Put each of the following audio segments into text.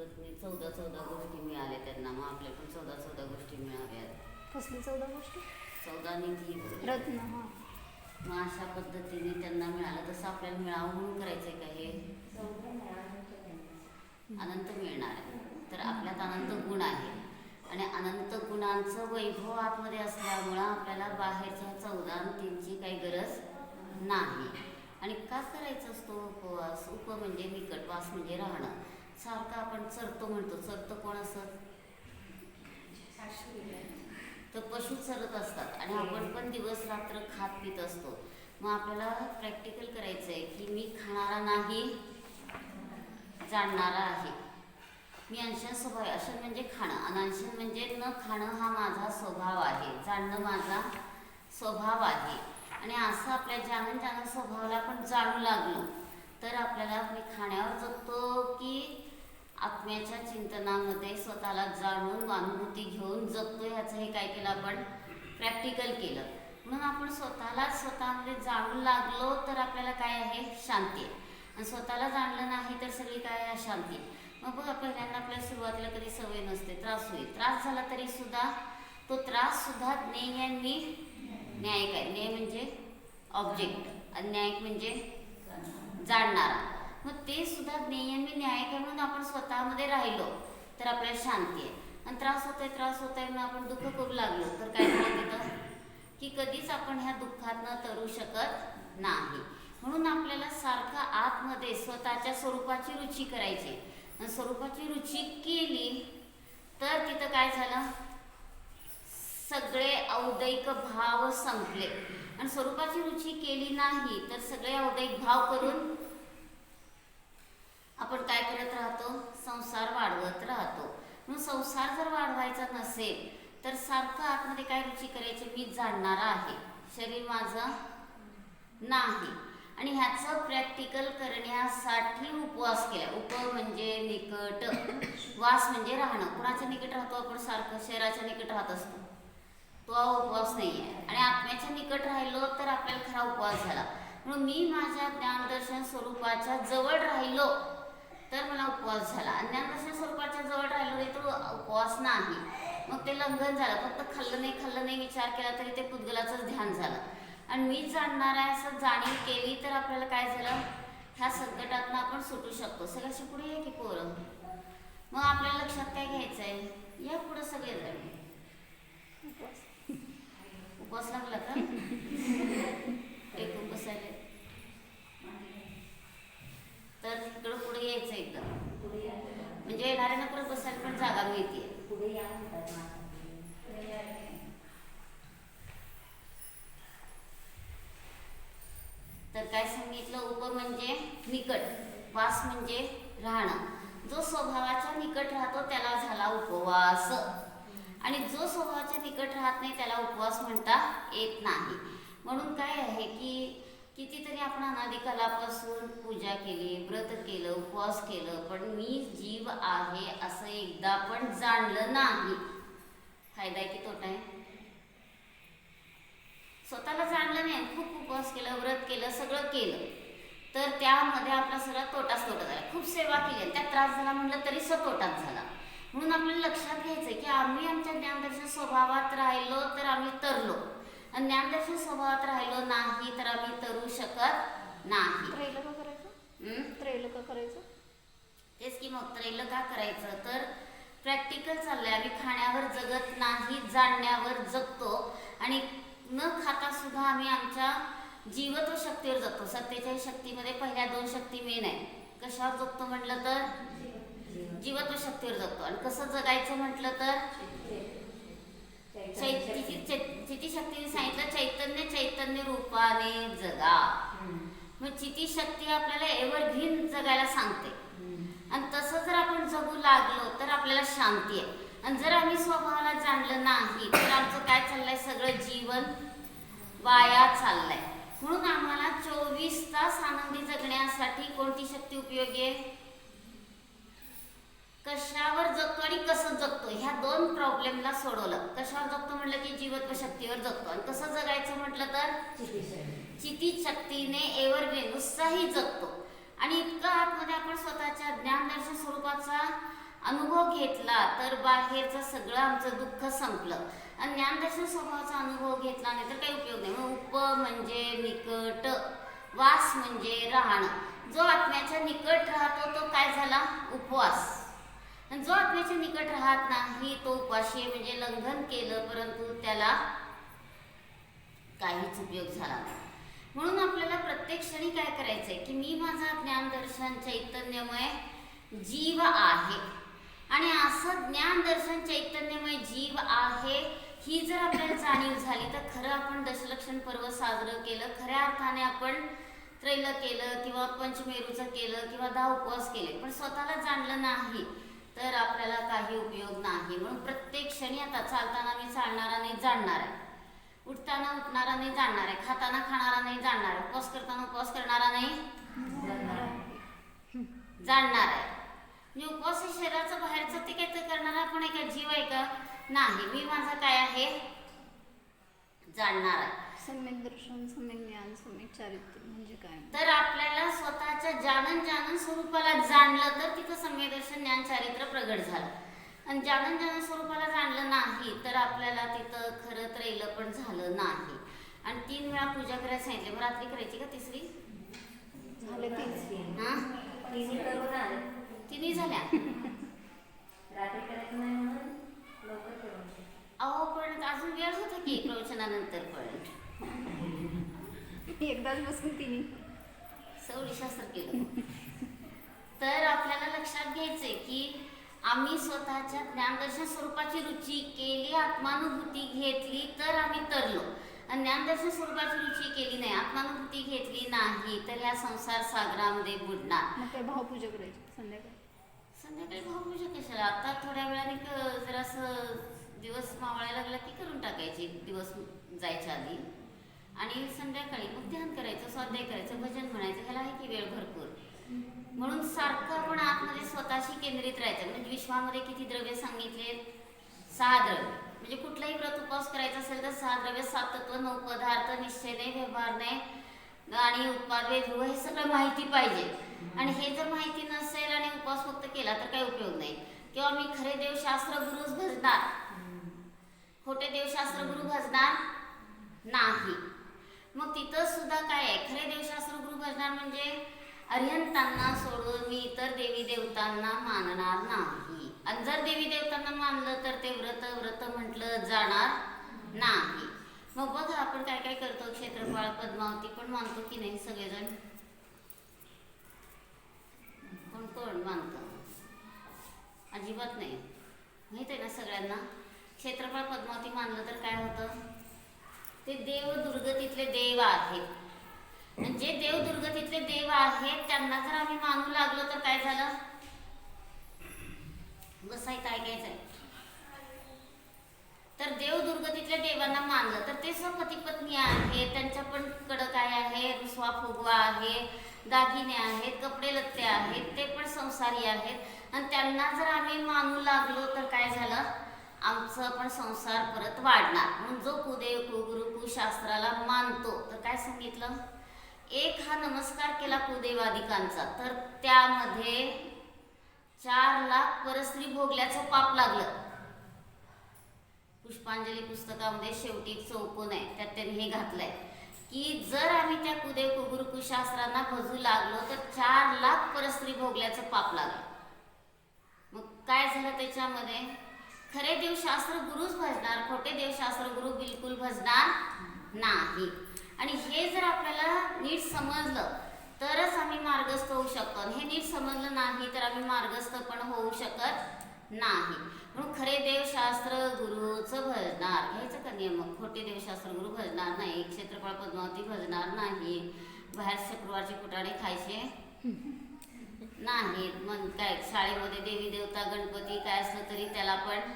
रत्नी 14 गोष्टी मिळाल्या त्यांना, मग आपल्या पण 14 गोष्टी मिळाव्यात. कसली 14 गोष्टी? 14 निधी रत्न. हां. मग अशा पद्धतीने त्यांना मिळालं, तसं आपल्याला मिळावं म्हणून करायचंय का हे? अनंत मिळणार आहे. तर आपल्यात अनंत गुण आहे आणि अनंत गुणांचं वैभव आतमध्ये असल्यामुळं आपल्याला बाहेरच्या 14 आणि 3ची काही गरज नाही. आणि का करायचं असतो उपवास? उप म्हणजे निकट, वास म्हणजे राहणं. सारखं आपण चरतो म्हणतो, चरतो कोण असत? तर पशु चरत असतात आणि आपण पण दिवस रात्र खात पित असतो. मग आपल्याला प्रॅक्टिकल करायचं आहे की मी खाणारा नाही, जाणणारा आहे. मी अंशन स्वभाव आहे. अंशन म्हणजे खाणं, अनंशन म्हणजे न खाणं हा माझा स्वभाव आहे, जाणणं माझा स्वभाव आहे. आणि असं आपल्या ज्यानं स्वभावाला आपण जाणू लागलो तर आपल्याला मी खाण्यावर जगतो की आत्म्याच्या चिंतनामध्ये स्वतःला जाणून अनुभूती घेऊन जगतो, ह्याचं हे काय केलं आपण? प्रॅक्टिकल केलं. म्हणून आपण स्वतःमध्ये जाणून लागलो तर आपल्याला काय आहे? शांती आहे. आणि स्वतःला जाणलं नाही तर सगळी काय आहे? अशांती. मग बघा, पहिल्यांदा आपल्याला सुरुवातीला कधी सवय नसते, त्रास होईल. त्रास झाला तरी सुद्धा तो त्रास सुद्धा ज्ञेय आणि न्यायिक आहे. न्याय म्हणजे ऑब्जेक्ट आणि न्यायिक म्हणजे जाणणारा. मग ते सुद्धा ज्ञेय आणि न्यायिक आहे म्हणून आपण स्वतःमध्ये राहिलो तर आपल्याला शांती आहे. आणि त्रास होत आहे म्हणून आपण दुःख करू लागलो तर काय झालं तिथं? की कधीच आपण ह्या दुःखातनं तरू शकत नाही. म्हणून आपल्याला सारखं आतमध्ये स्वतःच्या स्वरूपाची रुची करायची. आणि स्वरूपाची रुची केली तर तिथं काय झालं? सगळे औदैक भाव संपले. आणि स्वरूपाची रुची केली नाही तर सगळे औदैक भाव करून आपण काय करत राहतो? संसार वाढवत राहतो. म्हणून संसार जर वाढवायचा नसेल तर सारखं आतमध्ये काय रुची करायची? मी जाणणारा आहे, शरीर माझं नाही. आणि ह्याचं प्रॅक्टिकल करण्यासाठी उपवास केला. उप म्हणजे निकट, वास म्हणजे राहणं. कुणाच्या निकट राहतो आपण? सारखं शरीराच्या निकट राहत असतो, तो उपवास नाही आहे. आणि आत्म्याच्या निकट राहिलो तर आपल्याला खरा उपवास झाला. म्हणून मी माझ्या ज्ञानदर्शन स्वरूपाच्या जवळ राहिलो तर मला उपवास झाला. आणि ज्ञानदर्शन स्वरूपाच्या जवळ राहिलो नाही तर उपवास नाही, मग ते लंघन झालं. फक्त खाल्लं नाही विचार केला तरी ते पुद्गलाचंच ध्यान झालं. आणि मी जाणणार आहे असं जाणीव केली तर आपल्याला काय झालं? ह्या संकटातनं आपण सुटू शकतो. सगळ्याशी पुढे आहे की पोरं? मग आपल्याला लक्षात काय घ्यायचं आहे? या पुढं सगळे जण उपवास लागला का? एक बसायला तर इकडं पुढे यायचं एकदम, म्हणजे येणाऱ्यांना परत बसायला पण जागा मिळते. तर काय सांगितलं? उप म्हणजे निकट, वास म्हणजे राहणं. जो स्वभावाच्या निकट राहतो त्याला झाला उपवास. आणि जो स्वभावाच्या निकट राहत नाही त्याला उपवास म्हणता येत नाही. म्हणून काय आहे की कितीतरी आपण अनादिकालापासून पूजा केली, व्रत केलं, उपवास केलं, पण मी जीव आहे असं एकदा पण जाणलं नाही. फायदा आहे की तोटा आहे? स्वतःला जाणलं नाही, खूप उपवास केलं, व्रत केलं, सगळं केलं तर त्यामध्ये आपला सगळा तोटाच तोटा झाला. खूप सेवा केली, त्यात त्रास झाला म्हटलं तरी तोटाच झाला. म्हणून आपल्याला लक्षात घ्यायचं की आम्ही आमच्या ज्ञानदर्शन स्वभावात राहिलो तर आम्ही तरलो, आणि ज्ञानदर्शन स्वभावात राहिलो नाही तर आम्ही तरू शकत नाही. त्रैलोक का करायचं? त्रैलोक का करायचं? तेच की. मग त्रैलोक का करायचं? तर प्रॅक्टिकल चाललंय. आम्ही खाण्यावर जगत नाही, जाणण्यावर जगतो. आणि न खाता सुद्धा आम्ही आमच्या जीवत्व शक्तीवर जगतो. 47 शक्तीमध्ये पहिल्या 2 शक्ती मेन आहे. कशावर जगतो म्हटलं तर जीवत्व शक्तीवर जगतो. आणि कसं जगायचं म्हटलं तर चिती शक्तीने सांगितलं चैतन्य रूपाने जगा. मग चिती शक्ती आपल्याला एव्हरग्रीन जगायला सांगते. आणि तसं जर आपण जगू लागलो तर आपल्याला शांती आहे. आणि जर आम्ही स्वभावाला जाणलं नाही तर आमचं काय चाललंय? सगळं जीवन वाया चाललंय. म्हणून आम्हाला 24 तास आनंदी जगण्यासाठी कोणती शक्ती उपयोगी आहे? कशावर जगतो आणि कसं जगतो, ह्या 2 प्रॉब्लेमला सोडवलं. कशावर जगतो म्हटलं की जीवत्व शक्तीवर जगतो. आणि कसं जगायचं म्हटलं तर चिती शक्तीने एव्हरग्रीन उत्साही जगतो. आणि इतकं आतमध्ये आपण स्वतःच्या ज्ञानदर्शन स्वरूपाचा अनुभव घेतला तर बाहेरचं सगळं आमचं दुःख संपलं. आणि ज्ञानदर्शन स्वभावाचा अनुभव घेतला नाही तर काही उपयोग नाही. मग उप म्हणजे निकट, वास म्हणजे राहणं. जो आत्म्याच्या निकट राहतो तो काय झाला? उपवास. आणि जो आत्म्याच्या निकट राहत नाही तो उपाशी म्हणजे लंघन केलं परंतु त्याला काहीच उपयोग झाला नाही. म्हणून आपल्याला प्रत्येक क्षणी काय करायचंय की मी माझा ज्ञानदर्शन चैतन्यमय जीव आहे. आणि असं ज्ञानदर्शन चैतन्यमय जीव आहे ही जर आपल्याला जाणीव झाली तर खरं आपण दशलक्षण पर्व साजरं केलं, खऱ्या अर्थाने आपण त्रैल केलं किंवा पंचमेरूचं केलं किंवा 10 उपवास केले, पण स्वतःला जाणलं नाही तर आपल्याला काही उपयोग नाही. म्हणून प्रत्येक क्षणी आता चालताना मी चालणारा नाही जाणणार आहे, उठताना उठणारा नाही जाणणार आहे, खाताना खाणारा नाही जाणणार आहे, उपवास करताना उपवास करणारा नाही जाणणार आहे. मी उपवास हे शरीराचं बाहेरचं ते काय करणारा पण आहे का? जीव आहे का? नाही. मी माझं काय आहे? जाणणार आहे. सम्यक दर्शन, सम्यक ज्ञान, सम्यक चारित्र्य म्हणजे काय? तर आपल्याला स्वतःच्या जानन स्वरूपाला जाणलं तर तिथं सम्यक दर्शन ज्ञान चारित्र्य प्रगट झालं. आणि जानन स्वरूपाला जाणलं नाही तर आपल्याला तिथं खरं त्रैल पण झालं नाही. आणि 3 वेळा पूजा करायला सांगितले. मग रात्री करायची का तिसरी? झाले 3. हा, तिन्ही झाल्या. रात्री करायचं नाही म्हणून लवकर करून अहो पण अजून वेळ होता की प्रवचनानंतर पण एकदाच बसून 3. सवडीशास्त्र केलं. तर आपल्याला लक्षात घ्यायचंय की आम्ही स्वतःच्या ज्ञानदर्शन स्वरूपाची रुची केली, आत्मानुभूती घेतली तर आम्ही तरलो. आणि ज्ञानदर्शन स्वरूपाची रुची केली नाही, आत्मानुभूती घेतली नाही तर ह्या संसार सागरामध्ये बुडणार. मग काय भावपूजा करायची संध्याकाळी? संध्याकाळी भावपूजा कशाला? आता थोड्या वेळाने जरासं दिवस मावळायला लागला की करून टाकायची दिवस जायच्या आधी. आणि संध्याकाळी मग ध्यान करायचं, स्वाध्याय करायचं, भजन म्हणायचं. ह्याला आहे की वेळ भरपूर. म्हणून सारखं आपण आतमध्ये स्वतःशी केंद्रित राहायचं. म्हणजे विश्वामध्ये किती द्रव्य सांगितले? 6 द्रव्य. म्हणजे कुठलाही व्रत उपवास करायचा असेल तर 6 द्रव्य, 7 तत्व, 9 पदार्थ, निश्चयने, व्यवहारने आणि उत्पादने ध्रुव हे सगळं माहिती पाहिजे. आणि हे जर माहिती नसेल आणि उपवास फक्त केला तर काही उपयोग नाही. किंवा मी खरे देवशास्त्र गुरुच भजणार, खोटे देवशास्त्र गुरु भजणार नाही. मग तिथं सुद्धा काय आहे? खरे देवशास्त्र गुरु भजणार म्हणजे अरिहंतांना सोडून मी इतर देवी देवतांना मानणार नाही. आणि जर देवी देवतांना मानलं तर ते व्रत म्हटलं जाणार नाही. मग बघा आपण काय काय करतो. क्षेत्रपाळ पद्मावती पण मानतो की नाही? सगळेजण कोण कोण मानतं? अजिबात नाही. माहित आहे ना सगळ्यांना? क्षेत्रपाळ पद्मावती मानलं तर काय होतं? ते देव दुर्गतीतले देव आहेत. आणि जे देव दुर्गतीतले देव आहेत त्यांना जर आम्ही मानू लागलो तर काय झालं? बसायचं ऐकायचंय. तर देव दुर्गतीतल्या देवांना मानलं तर ते पती पत्नी आहेत, त्यांच्या पण कडं काय आहे? रुसवा फुगवा आहे, दागिने आहेत, कपडे लत्ते आहेत, ते पण संसारी आहेत. आणि त्यांना जर आम्ही मानू लागलो तर काय झालं? आमचं पण संसार परत वाढणार. म्हणून जो कुदेव कुगुरु कुशास्त्राला मानतो तर काय सांगितलं? एक हा नमस्कार केला कुदेवादिकांचा तर त्यामध्ये 4 लाख परस्त्री भोगल्याचं पाप लागलं. पुष्पांजली पुस्तकामध्ये शेवटी एक चौकोन आहे, त्यात त्यांनी हे घातलंय की जर आम्ही त्या कुदेव कुगुरु कुशास्त्रांना भजू लागलो तर 4 लाख परस्त्री भोगल्याचं पाप लागलं. मग काय झालं त्याच्यामध्ये? खरे देवशास्त्र गुरुच भजणार, खोटे देवशास्त्र गुरु बिलकुल भजणार नाही. आणि हे जर आपल्याला नीट समजलं तरच आम्ही मार्गस्थ होऊ शकतो. हे नीट समजलं नाही तर आम्ही मार्गस्थ पण होऊ शकत नाही. म्हणून खरे देवशास्त्र गुरुचं भजणार. घ्यायचं का नियम? खोटे देवशास्त्र गुरु भजणार नाही, क्षेत्रपाळ पद्मावती भजणार नाही, बाहेर शुक्रवारचे फुटाणे खायचे नाहीत. मग काय शाळेमध्ये देवी देवता गणपती काय असलं तरी त्याला पण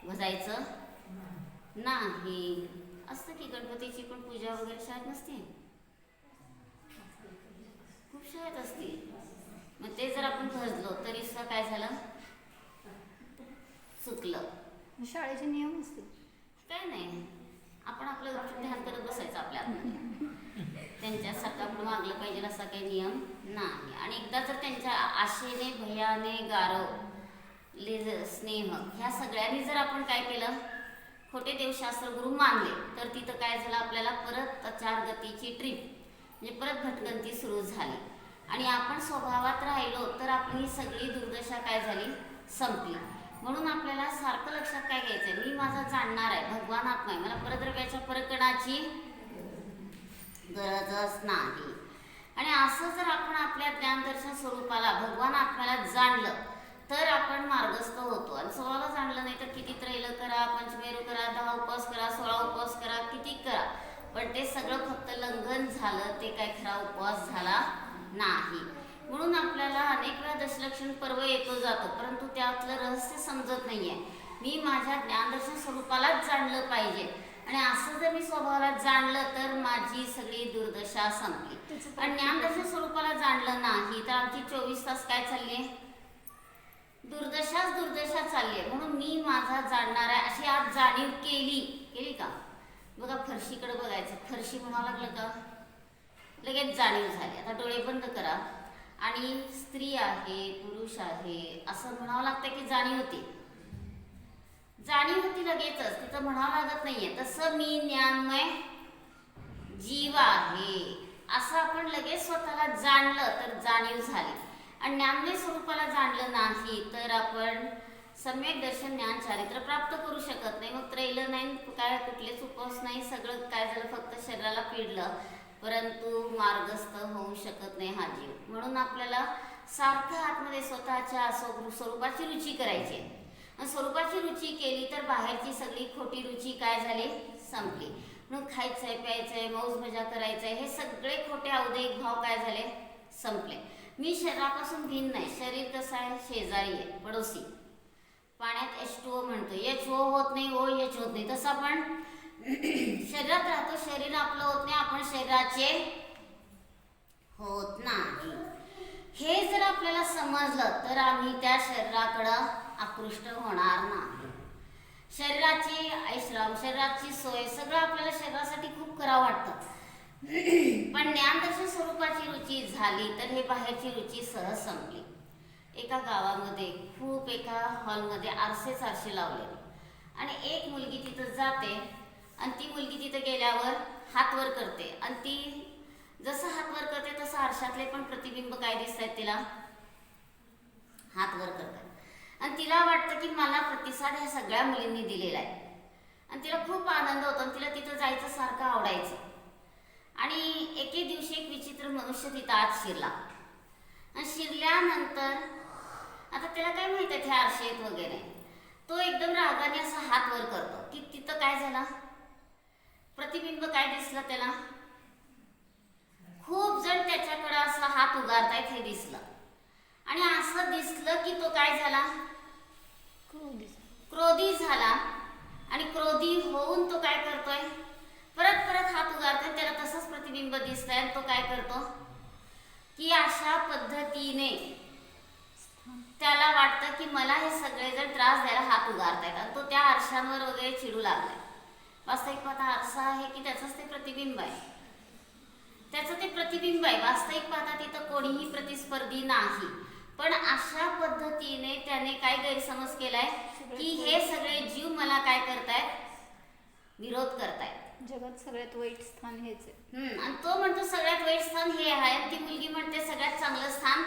भजायचं नाही. असतं की गणपतीची पण पूजा वगैरे शाळेत नसते? खूप शाळेत असते. मग ते जर आपण भजलो तरी सुद्धा काय झालं? चुकलं. शाळेचे नियम असतील? काय नाही, आपण आपलं ध्यान करत बसायचं आपल्या आतमध्ये. त्यांच्यासारखं आपण वागलं पाहिजे असा काही नियम नाही. आणि एकदा जर त्यांच्या आशेने भयाने गारव स्नेह ह्या सगळ्यांनी जर आपण काय केलं, खोटे देवशास्त्र गुरु मानले, तर तिथं काय झालं, आपल्याला परत 4 गतीची ट्रिप म्हणजे परत भटकंती सुरू झाली. आणि आपण स्वभावात राहिलो तर आपली ही सगळी दुर्दशा काय झाली, संपली. म्हणून आपल्याला सारखं लक्षात काय घ्यायचं, मी माझा जाणणार आहे, भगवान आत्मा आहे, मला परद्रव्याच्या परकणाची गरजच नाही. आणि असं जर आपण आपल्या ज्ञानदर्शन स्वरूपाला भगवान आत्म्याला जाणलं तर आपण मार्गस्थ होतो. आणि स्वभावाला जाणलं नाही तर किती त्रैल करा, पंचमेरू करा, 10 उपवास करा, 16 उपवास करा, किती करा, पण ते सगळं फक्त लंघन झालं, ते काय खरा उपवास झाला नाही. म्हणून आपल्याला अनेक वेळा दशलक्षण पर्व येतो जातो, परंतु त्यातलं रहस्य समजत नाहीये. मी माझ्या ज्ञानदर्शन स्वरूपालाच जाणलं पाहिजे. आणि असं जर मी स्वभावाला जाणलं तर माझी सगळी दुर्दशा संपली. आणि ज्ञानदर्शन स्वरूपाला जाणलं नाही तर आमची 24 तास काय चालली आहे, दुर्दशा चालली आहे. म्हणून मी माझा जाणणार आहे अशी आज जाणीव केली का, बघा फरशीकडे बघायचं, फरशी म्हणावं लागलं का लगेच जाणीव झाली. आता डोळे बंद करा आणि स्त्री आहे, पुरुष आहे असं म्हणावं लागतं की जाणीव होती लगेचच, तिथं म्हणावं लागत नाहीये. तसं मी ज्ञानमय जीव आहे असं आपण लगेच स्वतःला जाणलं तर जाणीव झाली. आणि ज्ञानमय स्वरूपाला जाणलं नाही तर आपण सम्यक दर्शन ज्ञान चारित्र प्राप्त करू शकत नाही. मग त्रैल नाही, काय कुठलेच उपवास नाही, सगळं काय झालं, फक्त शरीराला पिडलं, परंतु मार्गस्थ होऊ शकत नाही हा जीव. म्हणून आपल्याला सारखं आतमध्ये स्वतःच्या स्वरूपाची रुची करायची आहे. स्वरूपाची रुची केली तर बाहेरची सगळी खोटी रुची काय झाली, संपली. मग खायचंय, प्यायचंय, मौज मजा करायचंय, हे सगळे खोटे औद्योगिक भाव काय झाले, संपले. मी शरीरापासून भिन्न नाही. शरीर कसं आहे, शेजारी आहे, पडोसी. पाण्यात H2O म्हणतो, HO होत नाही, OH होत नाही, तसं आपण शरीरात राहतो, शरीर आपलं होत नाही, आपण शरीराचे होत नाही. हे जर आपल्याला समजलं तर आम्ही त्या शरीराकडं आकृष्ट होणार नाही. शरीराची ऐश्राम, शरीराची सोय सगळं आपल्याला शरीरासाठी खूप करावं वाटतं, पण ज्ञानदर्शन स्वरूपाची रुची झाली तर हे बाहेरची रुची सहज संपली. एका गावामध्ये खूप एका हॉलमध्ये आरसे लावले आणि एक मुलगी तिथं जाते आणि ती मुलगी तिथं गेल्यावर हात वर करते आणि ती जसं हात वर करते तसं आरशातले पण प्रतिबिंब काय दिसत आहेत, तिला हात वर करतात आणि तिला वाटतं की मला प्रतिसाद ह्या सगळ्या मुलींनी दिलेला आहे आणि तिला खूप आनंद होतो आणि तिला तिथं जायचं सारखं आवडायचं. आणि एके दिवशी एक विचित्र मनुष्य तिथं आत शिरला आणि शिरल्यानंतर आता त्याला काय माहित आहे, आरशे आहेत वगैरे, तो एकदम रागाने असा हात वर करतो की तिथं काय झालं, प्रतिबिंब काय दिसलं त्याला, खूप जण त्याच्याकडे असं हात उगारतायत हे दिसलं. आणि असं दिसलं की तो काय झाला, क्रोधी झाला. आणि क्रोधी होऊन तो काय करतोय, परत हात उगारतोय, त्याला तसंच प्रतिबिंब दिसतंय आणि तो काय करतो की अशा पद्धतीने त्याला वाटतं की मला हे सगळेजण त्रास द्यायला हात उगारतायत आणि तो त्या आरशांवर वगैरे चिडू लागलाय. वास्तविक पाहता आरसा आहे की त्याचंच ते प्रतिबिंब आहे, त्याचं ते प्रतिबिंब आहे. वास्तविक पाहता तिथं कोणीही प्रतिस्पर्धी नाही, पण अशा पद्धतीने त्याने काय गैरसमज केलाय की हे सगळे जीव मला काय करतायत, विरोध करतायत, जगात सगळ्यात वाईट स्थान हेच आहे. आणि तो म्हणतो सगळ्यात वाईट स्थान हे आहे आणि ती मुलगी म्हणते सगळ्यात चांगलं स्थान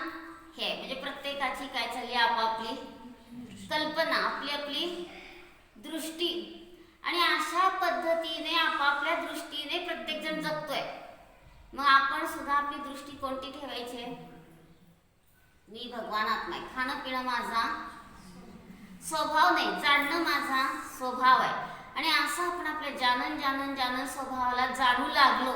हे. म्हणजे प्रत्येकाची काय चालली, आपापली कल्पना, आपली दृष्टी. आणि अशा पद्धतीने आपापल्या दृष्टीने प्रत्येक जण जगतोय. मग आपण सुद्धा आपली दृष्टी कोणती ठेवायची, मी भगवान आत्मा आहे, खाणं पिणं माझा स्वभाव नाही, जाणणं माझा स्वभाव आहे. आणि असं आपण आपल्या जानन स्वभावाला जाणू लागलो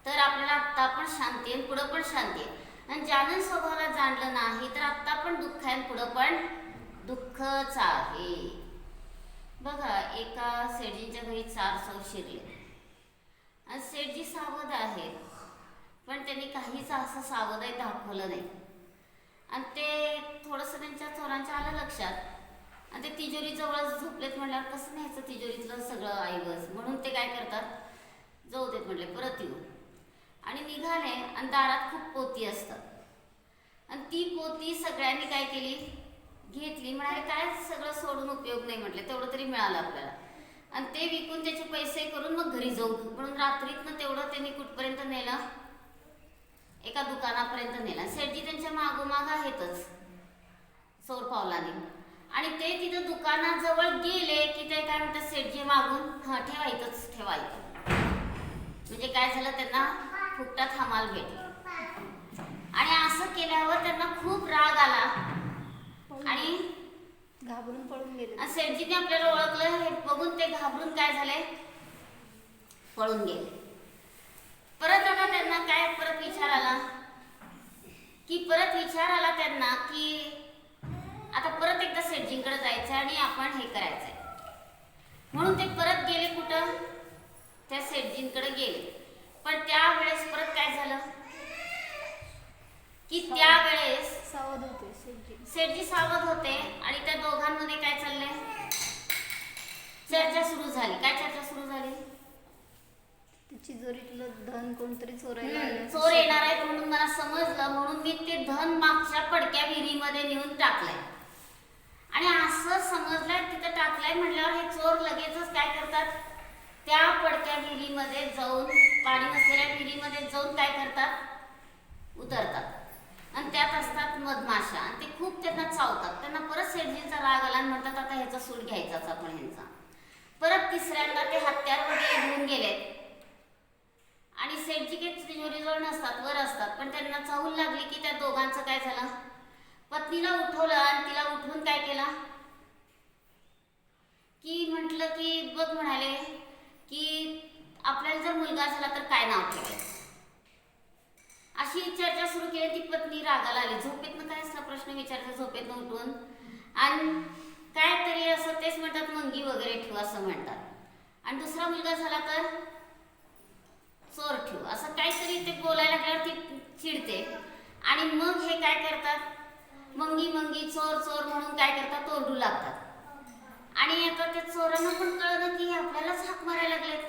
तर आपल्याला आत्ता पण शांती आहे, पुढं पण शांती आहे. आणि जानन स्वभावाला जाणलं नाही तर आत्ता पण दुःख आहे, पुढं पण दुःखच आहे. बघा, एका सेठजींच्या घरी 4 चोर शिरले आणि सेठजी सावध आहेत, पण त्यांनी काहीच असं सावधही दाखवलं नाही. आणि ते थोडंसं त्यांच्या चोरांच्या आलं लक्षात आणि ते तिजोरी जवळच झोपलेत. म्हटल्यावर कसं न्यायचं तिजोरीतलं सगळं ऐवज, म्हणून ते काय करतात, जाऊ देत म्हटले, परत येऊ. आणि निघाले आणि दारात खूप पोती असतात आणि ती पोती सगळ्यांनी काय केली, घेतली, म्हणाले काय सगळं सोडून उपयोग नाही, म्हटले तेवढं तरी मिळालं आपल्याला. आणि ते विकून त्याचे पैसे करून मग घरी जाऊ म्हणून रात्रीतनं तेवढं त्यांनी कुठपर्यंत नेलं, एका दुकानापर्यंत नेलं. सेठजी त्यांच्या मागोमाग आहेतच चोर पावलाने. आणि ते तिथं दुकानाजवळ गेले की ते काय म्हणतात, सेठजी मागून ठेवा इथंच, ठेवा इथं. म्हणजे काय झालं, त्यांना फुकटात हमाल भेटली. आणि असं केल्यावर त्यांना खूप राग आला आणि घाबरून पळून गेले. सेठजीने आपल्याला ओळखलं हे बघून ते घाबरून काय झाले, पळून गेले. परत आता त्यांना काय परत विचार आला त्यांना की आता परत एकदा सेठजींकडे जायचं आणि आपण हे करायचंय. म्हणून ते परत गेले कुठं, त्या सेठजींकडे गेले. पण त्यावेळेस परत काय झालं की त्यावेळेस सावध होते सेठजी सावध होते आणि त्या दोघांमध्ये काय चाललंय, चर्चा सुरू झाली. काय चर्चा सुरू झाली, तिजोरीतलं धन कोणतरी चोरायला आलं. चोर येणार आहे म्हणून मला समजलं, म्हणून मी ते धन मागच्या पडक्या विहिरीमध्ये नेऊन टाकलंय. आणि असं समजलंय तिथं टाकलंय म्हटल्यावर हे चोर लगेचच काय करतात, त्या पडक्या विहिरीमध्ये जाऊन, पाणी नसलेल्या विहिरीमध्ये जाऊन काय करतात, उतरतात. आणि त्यात असतात मधमाशा आणि ते खूप त्यांना चावतात. त्यांना परत सेठजींचा राग आला आणि म्हणतात आता ह्याचा सूड घ्यायचाच आपण ह्यांचा. परत तिसऱ्यांदा ते हत्यार वगैरे घेऊन गेलेत आणि सेठजी काही तिजोरीजवळ नसतात, वर असतात. पण त्यांना चाहूल लागली की त्या दोघांचं काय झालं, पत्नीला उठवलं आणि तिला उठवून काय केलं की म्हटलं की बघ, म्हणाले की आपल्याला जर मुलगा झाला तर काय नाव ठेवायचं, अशी चर्चा सुरू केली. ती पत्नी रागाला आली, झोपेतनं काय असला प्रश्न विचारते, झोपेतनं उठवून आणि काय तरी असं तेच म्हणतात मंगी वगैरे ठेवू असं म्हणतात. आणि दुसरा मुलगा झाला तर चोर ठेवू असं काहीतरी ते बोलायला लागल्यावर ती चिडते. आणि मग हे काय करतात, मंगी मंगी चोर चोर म्हणून काय करतात, ओरडू लागतात. आणि आता त्या चोरांना पण कळलं की आपल्यालाच हाक मारायला लागलेत.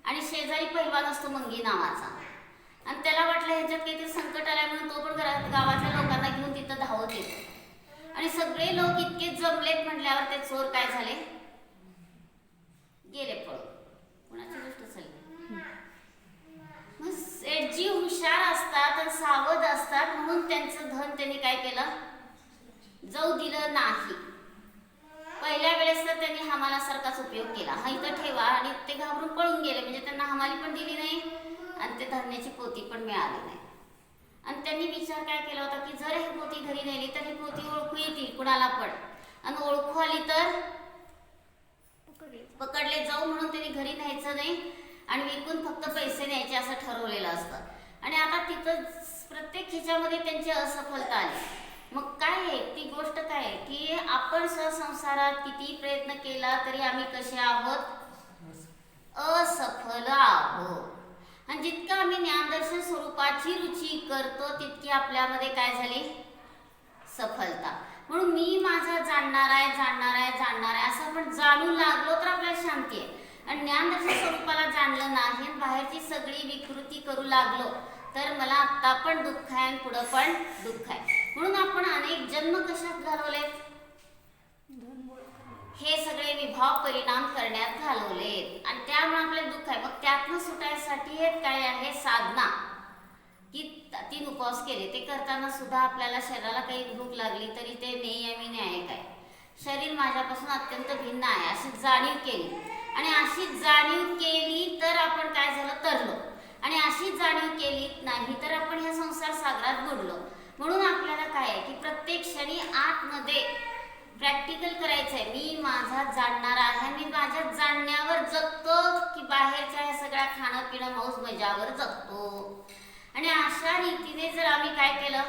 आणि शेजारी पहिलवान असतो मंगी नावाचा, आणि त्याला वाटलं ह्याच्यात काहीतरी संकट आलंय म्हणून तो पण गावातल्या लोकांना घेऊन तिथं धावत येतो. आणि सगळे लोक इतके जमलेत म्हटल्यावर ते चोर काय झाले, गेले पळून. कुणाची गोष्ट चालली. मग सेठजी हुशार असतात आणि सावध असतात म्हणून त्यांचं धन त्यांनी काय केलं, जाऊ दिलं नाही. पहिल्या वेळेस तर त्यांनी हमालासारखाच उपयोग केला, हा इथं ठेवा, आणि ते घाबरून पळून गेले. म्हणजे त्यांना हमाली पण दिली नाही आणि ते धान्याची पोती पण मिळाली नाही. आणि त्यांनी विचार काय केला होता की जर ही पोती घरी नेली तर ही पोती ओळखू येतील कुणाला पण, आणि ओळखू आली तर पकडले जाऊ, म्हणून त्यांनी घरी न्यायचं नाही आणि विकून फक्त पैसे न्यायचे असं ठरवलेलं असतं. आणि आता तिथं प्रत्येक ह्याच्यामध्ये त्यांची असफलता आली. मग काय आहे ती गोष्ट, काय आहे की आपण संसारात किती प्रयत्न केला तरी आम्ही कसे आहोत, असफल आहोत. आणि जितकं आम्ही ज्ञानदर्शन स्वरूपाची रुची करतो तितकी आपल्यामध्ये काय झाली, सफलता. म्हणून मी माझा जाणणार आहे असं आपण जाणून लागलो तर आपल्याला शांती आहे. आणि ज्ञानदर्शन स्वरूपाला जाणलं नाही, बाहेरची सगळी विकृती करू लागलो तर मला आत्ता पण दुःख आहे आणि पुढं पण दुःख आहे. म्हणून आपण अनेक जन्म कशात घालवलेत, हे सगळे विभाव परिणाम करण्यात घालवलेत आणि त्यामुळे आपल्याला दुःख आहे. मग त्यातनं सुटायसाठी हे काय आहे, साधना की 3 उपवास केले, ते करताना सुद्धा आपल्याला शरीराला काही भूक लागली तरी ते नेहमी न्यायक आहे. शरीर माझ्यापासून अत्यंत भिन्न आहे अशी जाणीव केली, आणि अशी जाणीव केली तर आपण काय झालं, तरलो. आणि अशी जाणीव केली नाही तर आपण ह्या संसार सागरात बुडलो. म्हणून आपल्याला काय आहे की प्रत्येक क्षणी आतमध्ये प्रॅक्टिकल करायचं आहे, मी माझा जाणणार आहे, मी माझ्या जाणण्यावर जगतो की बाहेरच्या ह्या सगळ्या खाणं पिणं मौज मजावर जगतो. आणि अशा रीतीने जर आम्ही काय केलं,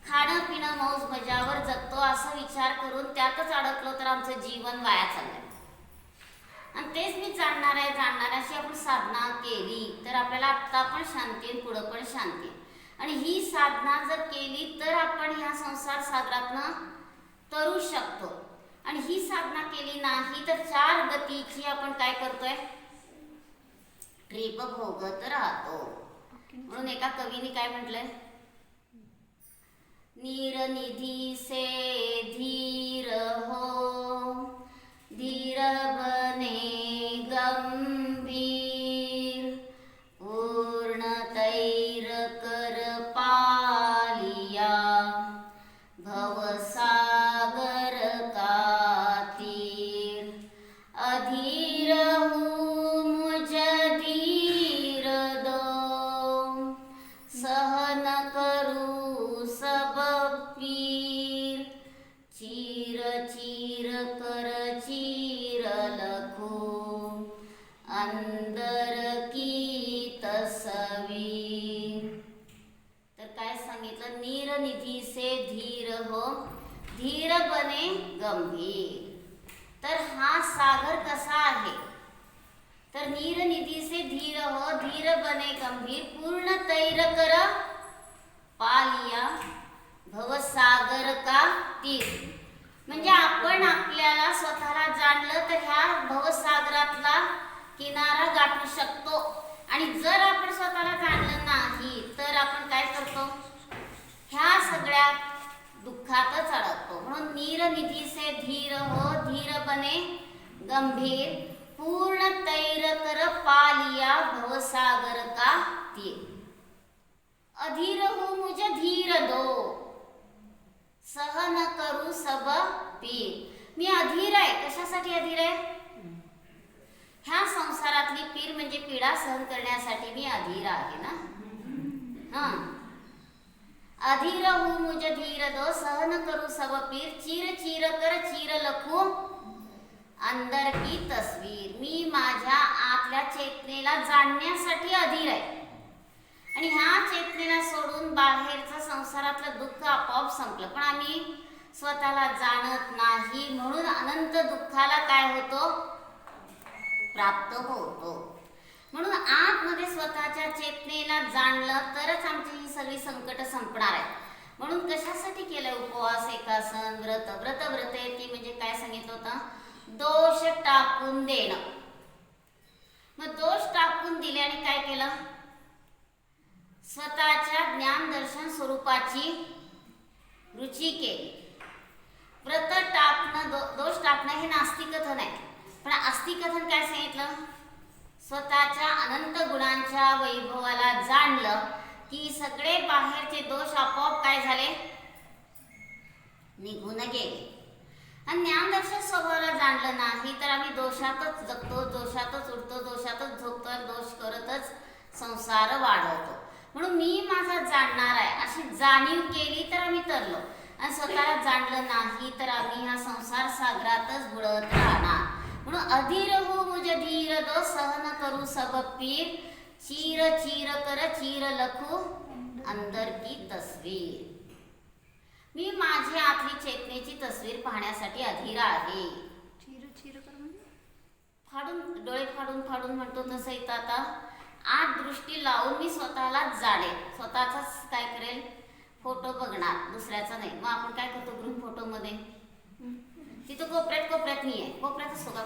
खाणं पिणं मौज मजावर जगतो असं विचार करून त्यातच अडकलो तर आमचं जीवन वाया चाललंय. आणि तेच मी जाणणार आहे अशी आपण साधना केली तर आपल्याला आत्ता पण शांती आणि पुढं पण शांती. आणि ही साधना जर केली तर आपण ह्या संसार सागरातनं तरू शकतो. आणि ही साधना केली नाही तर 4 गतीची आपण काय करतोय, ट्रिप भोगत राहतो. म्हणून एका कवीने काय म्हटलंय, नीर निधी से धी भवसागर का तीर अधीर हूँ मुझ धीर दो सहन करूँ सब पीर चीर चीर कर चीर लखूं अंदर की तस्वीर. तर काय सांगितलं, नीर निधी से धीर हो धीर बने गंभीर. तर हा सागर कसा आहे, तर नीर निधी से धीर हो धीर बने गंभीर पूर्ण तैर कर पालिया भवसागर का तीर. म्हणजे आपण आपल्याला स्वतःला जाणलं तर ह्या भवसागरातला किनारा गाठू शकतो. आणि जर आपण स्वतःला जाणलं नाही तर आपण काय करतो, ह्या सगळ्या दुःखातच अडकतो. म्हणून नीर निधी से धीर हो धीर बने गंभीर पूर्ण तैर कर पालिया भवसागर का तीर. अधीर हो मुझे धीर दो सहन करू सब पीर. मी अधीर आहे. कशासाठी अधीर आहे, ह्या संसारातली पीर म्हणजे पीडा सहन करण्यासाठी मी अधीर आहे ना. हा, अधीर हूँ मुझे धीर दो सहन करू सब पीर चीर चीर कर चीर लखू अंदर की तस्वीर. मी माझ्या आतल्या चेतनेला जाणण्यासाठी अधीर आहे. आणि ह्या चेतनेला सोडून बाहेरचं संसारातलं दुःख आपोआप संपलं. पण आम्ही स्वतःला जाणत नाही म्हणून अनंत दुःखाला काय होतो, प्राप्त होतो. म्हणून आतमध्ये स्वतःच्या चेतनेला जाणलं तरच आमची ही सगळी संकट संपणार आहे. म्हणून कशासाठी केलं उपवास, एकासन, व्रत. व्रत ती म्हणजे काय सांगितलं होतं, दोष टाकून देणं. मग दोष टाकून दिल्याने काय केलं, स्वतःच्या ज्ञान दर्शन स्वरूपाची रुची केली. व्रत टाकणं, दोष टाकणं हे नास्तिकथन आहे. पण आस्तिकथन काय सांगितलं, स्वतःच्या अनंत गुणांच्या वैभवाला जाणलं की सगळे बाहेरचे दोष आपोआप काय झाले, निघून गेले. आणि ज्ञानदर्शक स्वभावाला जाणलं नाही तर आम्ही दोषातच जगतो, दोषातच उठतो, दोषातच झोपतो, दोष करतच संसार वाढवतो. म्हणून मी माझा जाणणार आहे अशी जाणीव केली तर आम्ही तरलो. आणि स्वतःला जाणलं नाही तर आम्ही ह्या संसार सागरातच बुडत राहणार. म्हणून अधीर हो मुझे धीर दो सहन करू सब पीर चीर चीर कर चीर लखू अंदर की तस्वीर. मी माझी आतली चेतनेची तस्वीर पाहण्यासाठी अधीर आहे. चीर चीर कर म्हणजे फाडून, डोळे फाडून फाडून म्हणतो तसं इथं आता आत दृष्टी लावून मी स्वतःला जाणेल. स्वतःचाच काय करेल, फोटो बघणार, दुसऱ्याचा नाही. मग आपण काय करतो ग्रुप फोटो मध्ये, तिथं कोपऱ्यात नाही आहे, कोपऱ्यात असतो का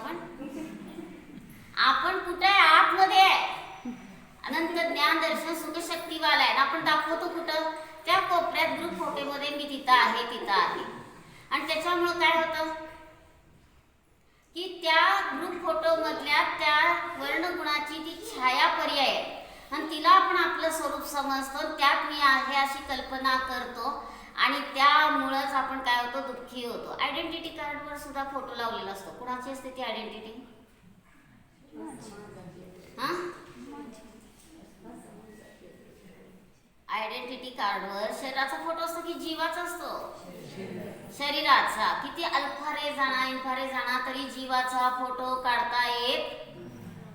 आपण कुठे आहे, आतमध्ये आहे. अनंत ज्ञान दर्शन सुख शक्तीवाला आहे. आपण दाखवतो कुठं, त्या कोपऱ्यात ग्रुप फोटोमध्ये मी तिथं आहे. आणि त्याच्यामुळं काय होतं की त्या ग्रुप फोटो मधल्या त्या वर्णगुणाची ती छाया पर्याय आहे आणि तिला आपण आपलं स्वरूप समजतो, त्यात मी आहे अशी कल्पना करतो आणि त्यामुळेच आपण काय होतो, दुःखी होतो. आयडेंटिटी कार्डवर सुद्धा फोटो लावलेला असतो. कुणाची असते ती आयडेंटिटी, हा, आयडेंटिटी कार्डवर शरीराचा फोटो असतो की जीवाचा असतो, शरीराचा. किती अल्फारे जाणा इन्फारे जाणा तरी जीवाचा फोटो काढता येत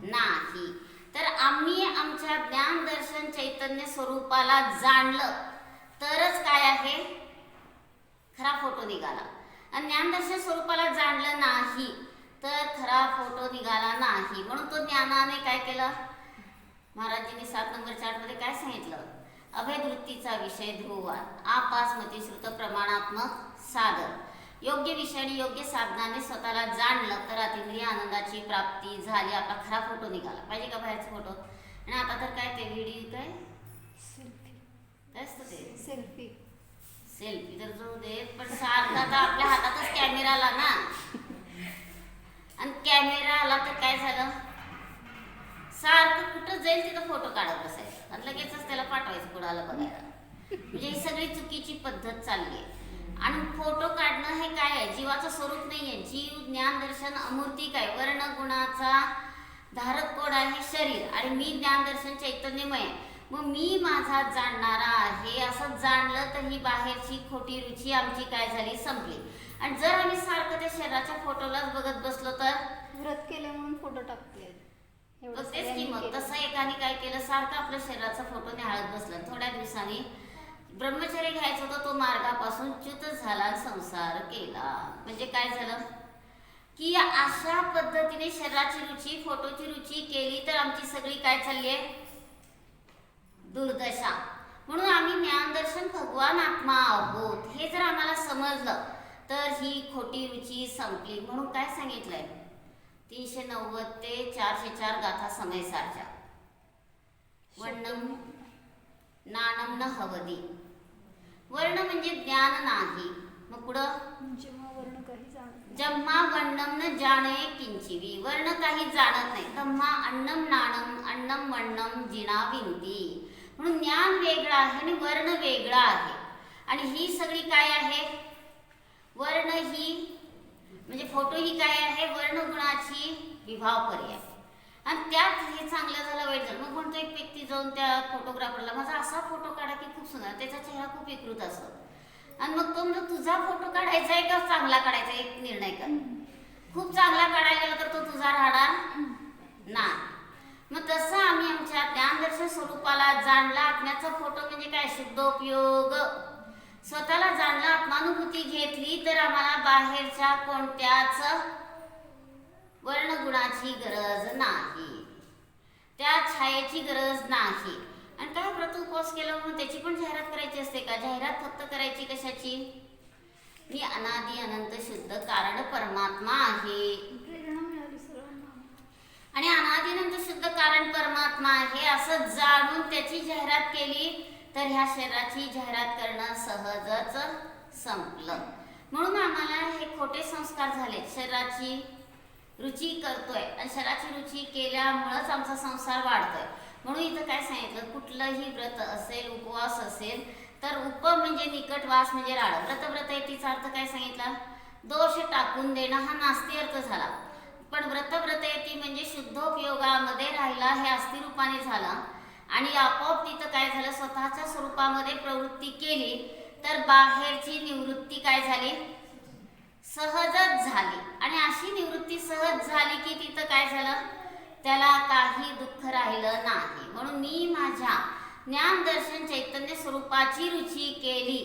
नाही. तर आम्ही आमच्या ज्ञान दर्शन चैतन्य स्वरूपाला जाणलं तरच काय आहे, खरा फोटो निघाला. आणि ज्ञानदर्शन स्वरूपाला जाणलं नाही तर खरा फोटो निघाला नाही. म्हणून तो ज्ञानाने काय केलं, महाराजांनी 7 नंबर चार्टमध्ये काय सांगितलं, अभेदवृत्तीचा विषय ध्रुवात आपासमती श्रुत प्रमाणात्मक साधन. योग्य विषय आणि योग्य साधनाने स्वतःला जाणलं तर अतिंद्रिय आनंदाची प्राप्ती झाली. आपला खरा फोटो निघाला पाहिजे का बाहेरचा फोटो. आणि आता तर काय ते व्हिडिओ काय सेल्फी, काय असतं ते सेल्फी तर जाऊ दे, पण सारखा तर आपल्या हातातच कॅमेरा आला ना. आणि कॅमेरा आला तर काय झालं, सारखं कुठं जाईल तिथं फोटो काढत बसायचं आणि लगेचच त्याला पाठवायचं कुणाला बघायला. म्हणजे ही सगळी चुकीची पद्धत चालली आहे. आणि फोटो काढणं हे काय आहे? जीवाचं स्वरूप नाही आहे. जीव ज्ञान दर्शन अमूर्ती काय वर्ण गुणाचा धारक कोण आहे? शरीर. आणि मी ज्ञान दर्शन चैतन्यमय आहे. मग मी माझा जाणणारा आहे असं जाणलं तर ही बाहेरची खोटी रुची आमची काय झाली? संपली. आणि जर आम्ही सारखं त्या शरीराच्या फोटोलाच बघत बसलो तर व्रत केले म्हणून फोटो टाकले एवढं तेच की सगळ्यांनी मग केलं. तसं एकाने काय केलं, सारखं आपल्या शरीराचा फोटो निहाळत बसलं. थोड्या दिवसांनी ब्रह्मचर्य घ्यायचा होता तो मार्गापासून च्युत झाला, संसार केला. म्हणजे काय झालं की अशा पद्धतीने शरीराची रुची फोटोची रुची केली तर आमची सगळी काय चालली आहे? दुर्दशा. म्हणून आम्ही ज्ञानदर्शन भगवान आत्मा आहोत हे जर आम्हाला समजलं तर ही खोटी रुची संपली. म्हणून काय सांगितलंय? 390 ते 404 गाथा समयसारख्या. वर्णम नानम न हवदी. वर्ण म्हणजे ज्ञान नाही. मग पुढं जेव्हा वर्ण काही जाणत नाही. जम्मा वर्णम न जाणे किंचिवी. वर्ण काही जाणत नाही. तम्मा अन्नम नाणम अन्नम वर्णम जिना विंती. म्हणून ज्ञान वेगळं आहे आणि वर्ण वेगळा आहे. आणि ही सगळी काय आहे? वर्ण ही म्हणजे फोटो ही काय आहे? वर्ण गुणाची विभाव पर्याय. आणि त्यात हे चांगलं झालं वाईट झालं. मग म्हणतो एक व्यक्ती जाऊन त्या फोटोग्राफरला माझा असा फोटो काढा की खूप सुंदर, त्याचा चेहरा खूप विकृत असतो. आणि मग तो म्हणतो तुझा फोटो काढायचा आहे का चांगला काढायचा? एक निर्णय कर. खूप चांगला काढायला गेला तर तो तुझा राहणार नाही. मग तसं आम्ही आमच्या ज्ञानदर्शन स्वरूपाला जाणला. आत्म्याचा फोटो म्हणजे काय? शुद्धोपयोग. स्वतःला जाणला, आत्मानुभूती घेतली तर आम्हाला बाहेरच्या कोणत्याच वर्णगुणाची गरज नाही, त्या छायेची गरज नाही. आणि काय व्रत उपवास केला म्हणून त्याची पण जाहिरात करायची असते का? जाहिरात फक्त करायची कशाची? मी अनादि अनंत शुद्ध कारण परमात्मा आहे. प्रेरणा मिळाली सर्वांना. आणि अनादि अनंत शुद्ध कारण परमात्मा आहे असं जाणून त्याची जाहिरात केली तर ह्या शरीराची जाहिरात करणं सहजच संपलं. म्हणून आम्हाला हे खोटे संस्कार झाले. शरीराची रुची करतोय आणि शरीराची रुची केल्यामुळंच आमचा संसार वाढतोय. म्हणून इथं काय सांगितलं? कुठलंही व्रत असेल उपवास असेल तर उप म्हणजे निकटवास म्हणजे राड. व्रत येतीचा अर्थ काय सांगितला? दोष टाकून देणं हा नास्ती अर्थ झाला. पण व्रत येती म्हणजे शुद्धोपयोगामध्ये राहिला हे अस्थि रूपाने झाला. आणि आपोआप तिथं काय झालं? स्वतःच्या स्वरूपामध्ये प्रवृत्ती केली तर बाहेरची निवृत्ती काय झाली? सहजच झाली. आणि अशी निवृत्ती सहज झाली की तिथं काय झालं? त्याला काही दुःख राहिलं नाही. म्हणून मी माझ्या ज्ञान दर्शन चैतन्य स्वरूपाची रुची केली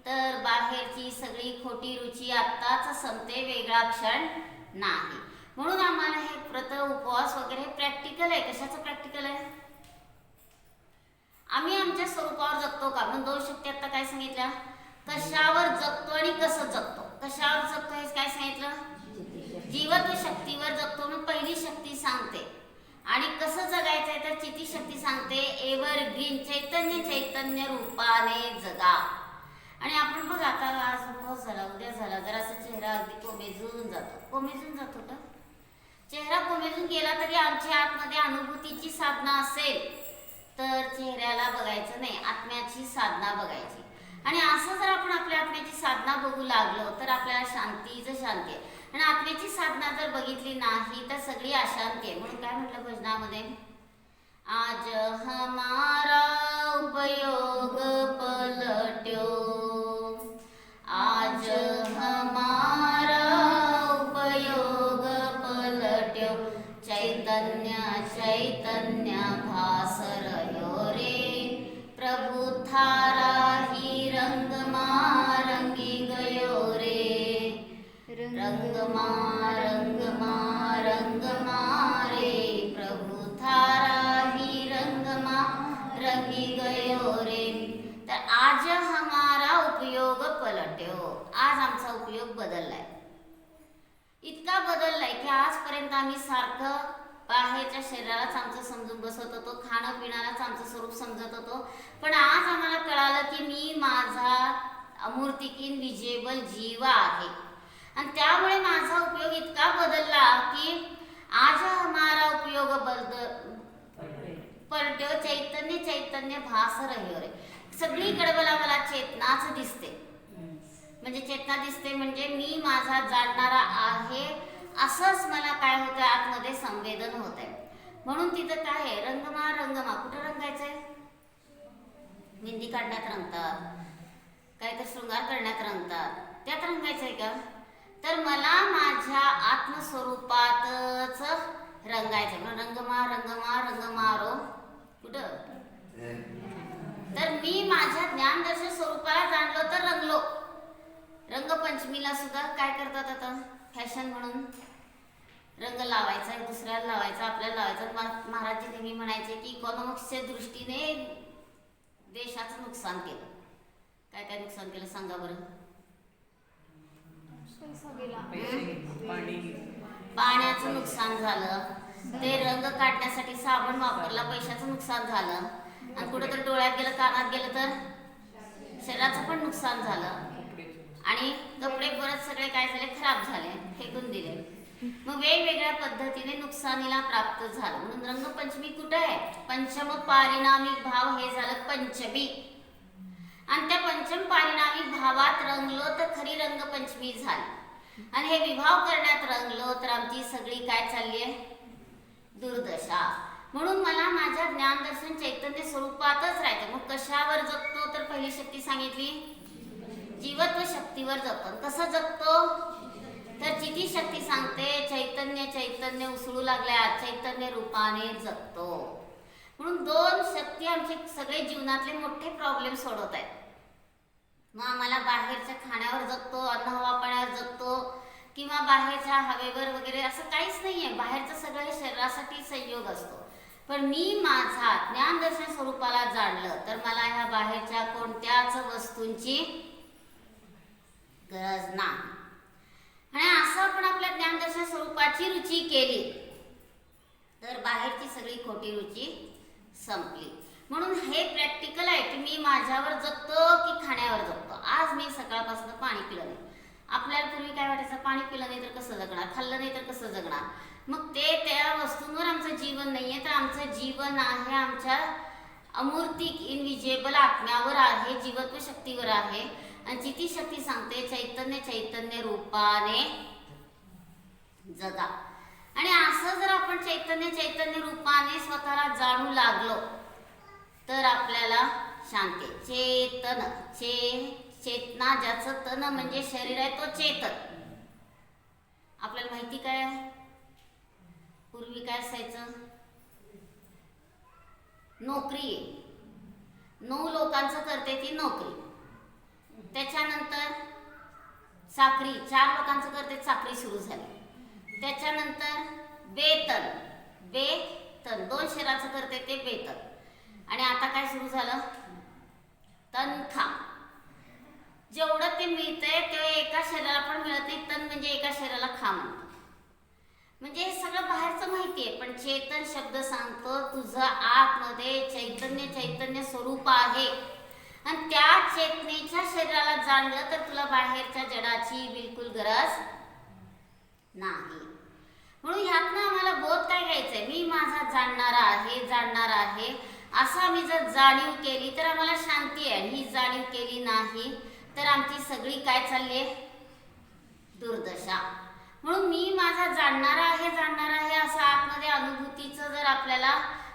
तर बाहेरची सगळी खोटी रुची आत्ताच संपते, वेगळा क्षण नाही. म्हणून आम्हाला हे व्रत उपवास वगैरे प्रॅक्टिकल आहे. कशाचं प्रॅक्टिकल आहे? आम्ही आमच्या स्वरूपावर जगतो का? म्हणून 2 शक्ती आता काय सांगितल्या? कशावर जगतो आणि कसं जगतो. कशावर जगतो हे काय सांगितलं? जीवत्व शक्तीवर जगतो. मग पहिली शक्ती सांगते. आणि कसं जगायचंय तर चिती शक्ती सांगते एव्हरग्रीन चैतन्य रूपाने जगा. आणि आपण बघ आता आज उपवास झाला, उद्या झाला, जरासा चेहरा अगदी कोमेजून जातो. कोमेजून जातो का? चेहरा कोमेजून गेला तरी आमच्या आतमध्ये अनुभूतीची साधना असेल तर चेहऱ्याला बघायचं नाही, आत्म्याची साधना बघायची. आणि असं जर आपण आपल्या आत्म्याची साधना बघू लागलो तर आपल्याला शांतीच शांती आहे. आणि आत्म्याची साधना जर बघितली नाही तर सगळी अशांती आहे. म्हणून काय म्हटलं भजनामध्ये? आज हमारा उपयोग पलट्यो, आज हमारा उपयोग पलट्यो, चैतन्य भास रह्यो रे, प्रभु थारा ही रंग रंगी गयो रे, रंग रे, प्रभु थारा ही रंग रंगी गयो रे. तर आज हमारा उपयोग पलट्यो. आज आमचा उपयोग बदललाय. इतका बदललाय की आजपर्यंत आम्ही सारखं बाहेरच्या शरीरालाच आमचं समजून बसत होतो, खाणं पिण्यालाच आमचं स्वरूप समजत होतो. पण आज आम्हाला कळालं की मी माझा अमूर्तिकीन विजेबल जीव आहे. आणि त्यामुळे माझा उपयोग इतका बदलला की आज हमारा उपयोग पलट्यो, चैतन्य भास रह्यो रे. सगळीकडे मला चेतनाच दिसते. म्हणजे चेतना दिसते म्हणजे मी माझा जाणणारा आहे असंच मला काय होतंय, आतमध्ये संवेदन होत आहे. म्हणून तिथं काय आहे, रंगमा रंगमा. कुठं रंगायचंय? मेहंदी काढण्यात रंगतात, काहीतरी शृंगार करण्यात रंगतात, त्यात रंगायचंय का? तर मला माझ्या आत्मस्वरूपातच रंगायचंय. म्हणून रंगमा रंगमा रंगमारो. कुठं? तर मी माझ्या ज्ञानदर्शन स्वरूपाला जाणलो तर रंगलो. रंगपंचमीला सुद्धा काय करतात आता फॅशन म्हणून रंग लावायचा, दुसऱ्याला लावायचा, आपल्याला लावायचा. महाराज नेहमी म्हणायचे की इकॉनॉमिक्सच्या दृष्टीने देशाचं नुकसान केलं. काय काय नुकसान केलं सांगा बरं? पैसा गेला. पाण्याचं नुकसान झालं, ते रंग काढण्यासाठी साबण वापरला, पैशाचं नुकसान झालं, आणि कुठं तर डोळ्यात गेलं, कानात गेलं तर शरीराचं पण नुकसान झालं, आणि कपडे परत सगळे काय झाले, खराब झाले, फेकून दिले. मग वेगवेगळ्या पद्धतीने नुकसानीला प्राप्त झालं. म्हणून रंगपंचमी कुठं आहे? पंचम पारिणामिक भाव हे झालं पंचमी, आणि त्या पंचम पारिणामिक भावात रंगलो तर खरी रंगपंचमी झाली. आणि हे विभाव करण्यात रंगलो तर आमची सगळी काय चालली आहे, दुर्दशा. म्हणून मला माझ्या ज्ञानदर्शन चैतन्य स्वरूपातच राहायचं. मग कशावर जगतो? तर पहिली शक्ती सांगितली, जीवत्व शक्तीवर जगतो. कसं जगतो? तर जिती शक्ती सांगते चैतन्य चैतन्य उसळू लागल्या, चैतन्य रूपाने जगतो. म्हणून दोन शक्ती आमचे सगळे जीवनातले मोठे प्रॉब्लेम सोडवत आहेत. मग आम्हाला बाहेरच्या खाण्यावर जगतो, अन्न हवा पाण्यावर जगतो, किंवा बाहेरच्या हवेवर वगैरे असं काहीच नाही आहे. बाहेरचं सगळं हे शरीरासाठी संयोग असतो. पण मी माझा ज्ञानदर्शन स्वरूपाला जाणलं तर मला ह्या बाहेरच्या कोणत्याच वस्तूंची गरज नाही. आणि असं आपण आपल्या ज्ञानदर्शन स्वरूपाची रुची केली तर बाहेरची सगळी खोटी रुची संपली. म्हणून हे प्रॅक्टिकल आहे की मी माझ्यावर जगतो की खाण्यावर जगतो. आज मी सकाळपासून पाणी पिलं नाही. आपल्याला पूर्वी काय वाटायचं, पाणी पिलं नाही तर कसं जगणार, खाल्लं नाही तर कसं जगणार. मग ते त्या वस्तूंवर आमचं जीवन नाही आहे, तर आमचं जीवन आहे आमच्या अमूर्तिक इनविजिबल आत्म्यावर आहे, जीवत्व शक्तीवर आहे. आणि जिती शक्ती सांगते चैतन्य चैतन्य रूपाने जगा. आणि असं जर आपण चैतन्य चैतन्य रूपाने स्वतःला जाणू लागलो तर आपल्याला शांती. चेतन चेतना, ज्याचं तन म्हणजे शरीर आहे तो चेतन. आपल्याला माहिती काय आहे, पूर्वी काय असायचं, नोकरी आहे, 9 लोकांचं करते ती नोकरी. त्याच्यानंतर चाकरी, 4 लोकांचं करते चाकरी सुरू झाली. त्याच्यानंतर वेतन 2 शहराचं करते ते वेतन. आणि आता काय सुरू झालं, तनखा. जेवढं ते मिळतंय ते एका शरीराला पण मिळत नाही. तन म्हणजे एका शरीराला खा म्हणतो. म्हणजे हे सगळं बाहेरचं माहिती आहे, पण चेतन शब्द सांगतो तुझं आतमध्ये चैतन्य चैतन्य स्वरूप आहे. आणि त्या चेतनेच्या शरीराला जाणलं तर तुला बाहेरच्या जडाची बिलकुल गरज नाही. म्हणून ह्यातनं आम्हाला बोध काय घ्यायचंय, मी माझा जाणणारा आहे असं आम्ही जर जाणीव केली तर आम्हाला शांती आहे. ही जाणीव केली नाही तर आमची सगळी काय चालली आहे, दुर्दशा. म्हणून मी माझा जाणणारा आहे असं आतमध्ये अनुभूतीचं जर आपल्याला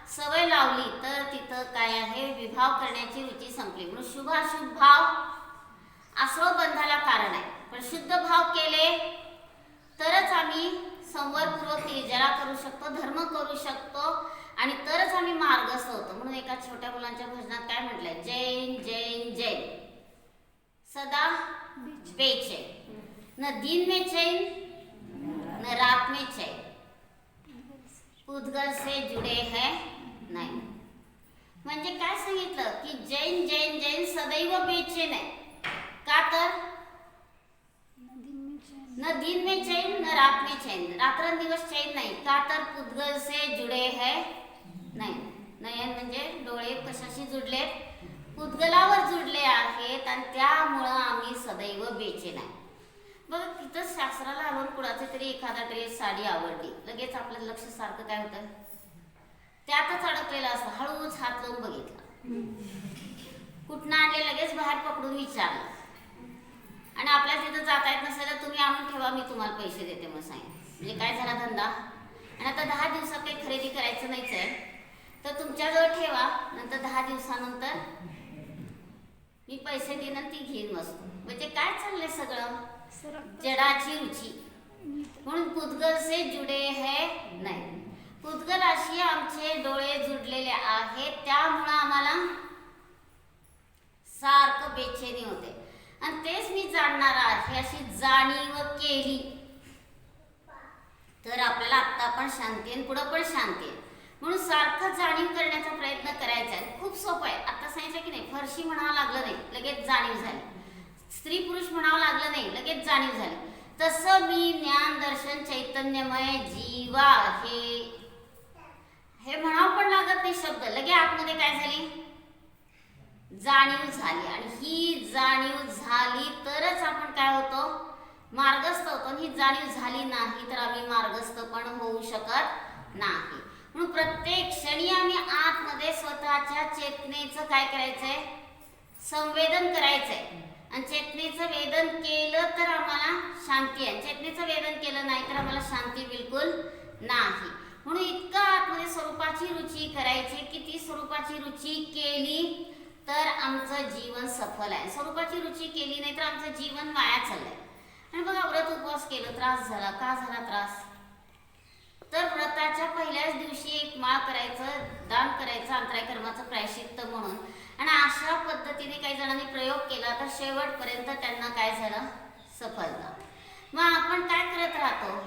सवय लावली तर तिथं काय आहे, विभाव करण्याची रुची संपली. म्हणून शुभाशुभ भाव आसव बंधाला कारण आहे. पण शुद्ध भाव केले तरच आम्ही संवरपूर्वक निर्जरा करू शकतो, धर्म करू शकतो, आणि तरच आम्ही मार्गस्थ होतो. म्हणून एका छोट्या मुलांच्या भजनात काय म्हटलंय, जैन जैन जैन सदा बेचैन, न दिन में चैन न रात में चैन, उद्गल से जुडे है नाही. म्हणजे काय सांगितलं की जैन जैन जैन सदैव बेचैन आहे. का तर न दिन में चैन न रात में चैन, रात्रंदिवस चैन नाही. का तर पुद्गल से जुडे है नाही. नयन म्हणजे डोळे कशाशी जुडलेत, पुद्गलावर जुडले आहेत, आणि त्यामुळं आम्ही सदैव बेचैन आहे. बघा तिथं शास्त्राला आलो, कुणाचे तरी एखादा ड्रेस साडी आवडली, लगेच आपलं लक्ष सारखं काय होतं, त्यातच अडकलेलं असतं. हळूच हात लावून बघितला, कुठनं आणले लगेच बाहेर पकडून विचारलं, आणि आपल्या तिथं माहीत नसेल तर तुम्ही आणून ठेवा, मी तुम्हाला पैसे देते म्हणून सांगेन. म्हणजे काय झाला धंदा. आणि आता 10 दिवसात काही खरेदी करायचं नाहीच आहे तर तुमच्याजवळ ठेवा, नंतर 10 दिवसानंतर मी पैसे देईन आणि ती घेऊन वस्तू. म्हणजे काय चाललंय सगळं जडाची रुची. म्हणून पुद्गल से जुडे है नाही. पुद्गलाशी आमचे डोळे जुडलेले आहेत, त्यामुळं आम्हाला सारखं बेचैनी होते. आणि तेच मी जाणणार आहे अशी जाणीव केली तर आपल्याला आत्ता पण शांती आणि पुढं पण शांती आहे. म्हणून सारखं जाणीव करण्याचा प्रयत्न करायचा आहे. खूप सोपं आहे. आता सांगितलं की नाही, फरशी म्हणावं लागलं नाही लगेच जाणीव झाली, स्त्री पुरुष म्हणावं लागलं नाही लगेच जाणीव झाली. तसं मी ज्ञान दर्शन चैतन्यमय जीवा हे म्हणावं पण लागत नाही शब्द, लगे आतमध्ये काय झाली, जाणीव झाली. आणि ही जाणीव झाली तरच आपण काय होतो, मार्गस्थ होतो. ही जाणीव झाली नाही तर आम्ही मार्गस्थ पण होऊ शकत नाही. म्हणून प्रत्येक क्षणी आम्ही आतमध्ये स्वतःच्या चेतनेचं काय करायचंय, संवेदन करायचंय. आणि चेतनेचं वेदन केलं तर आम्हाला शांती आहे, चेतनेचं वेदन केलं नाही तर आम्हाला शांती बिलकुल नाही. म्हणून इतकं आतमध्ये स्वरूपाची रुची करायची की ती स्वरूपाची रुची केली तर आमचं जीवन सफल आहे. स्वरूपाची रुची केली नाही तर आमचं जीवन वाया चाललंय. आणि बघा, व्रत उपवास केलं, त्रास झाला. का झाला त्रास, तर व्रताच्या पहिल्याच दिवशी एक माळ करायचं, दान करायचं अंतराय कर्माचं प्रायश्चित्त म्हणून. आणि अशा पद्धतीने काही जणांनी प्रयोग केला तर शेवटपर्यंत त्यांना काय झालं, सफलता. मग आपण काय करत राहतो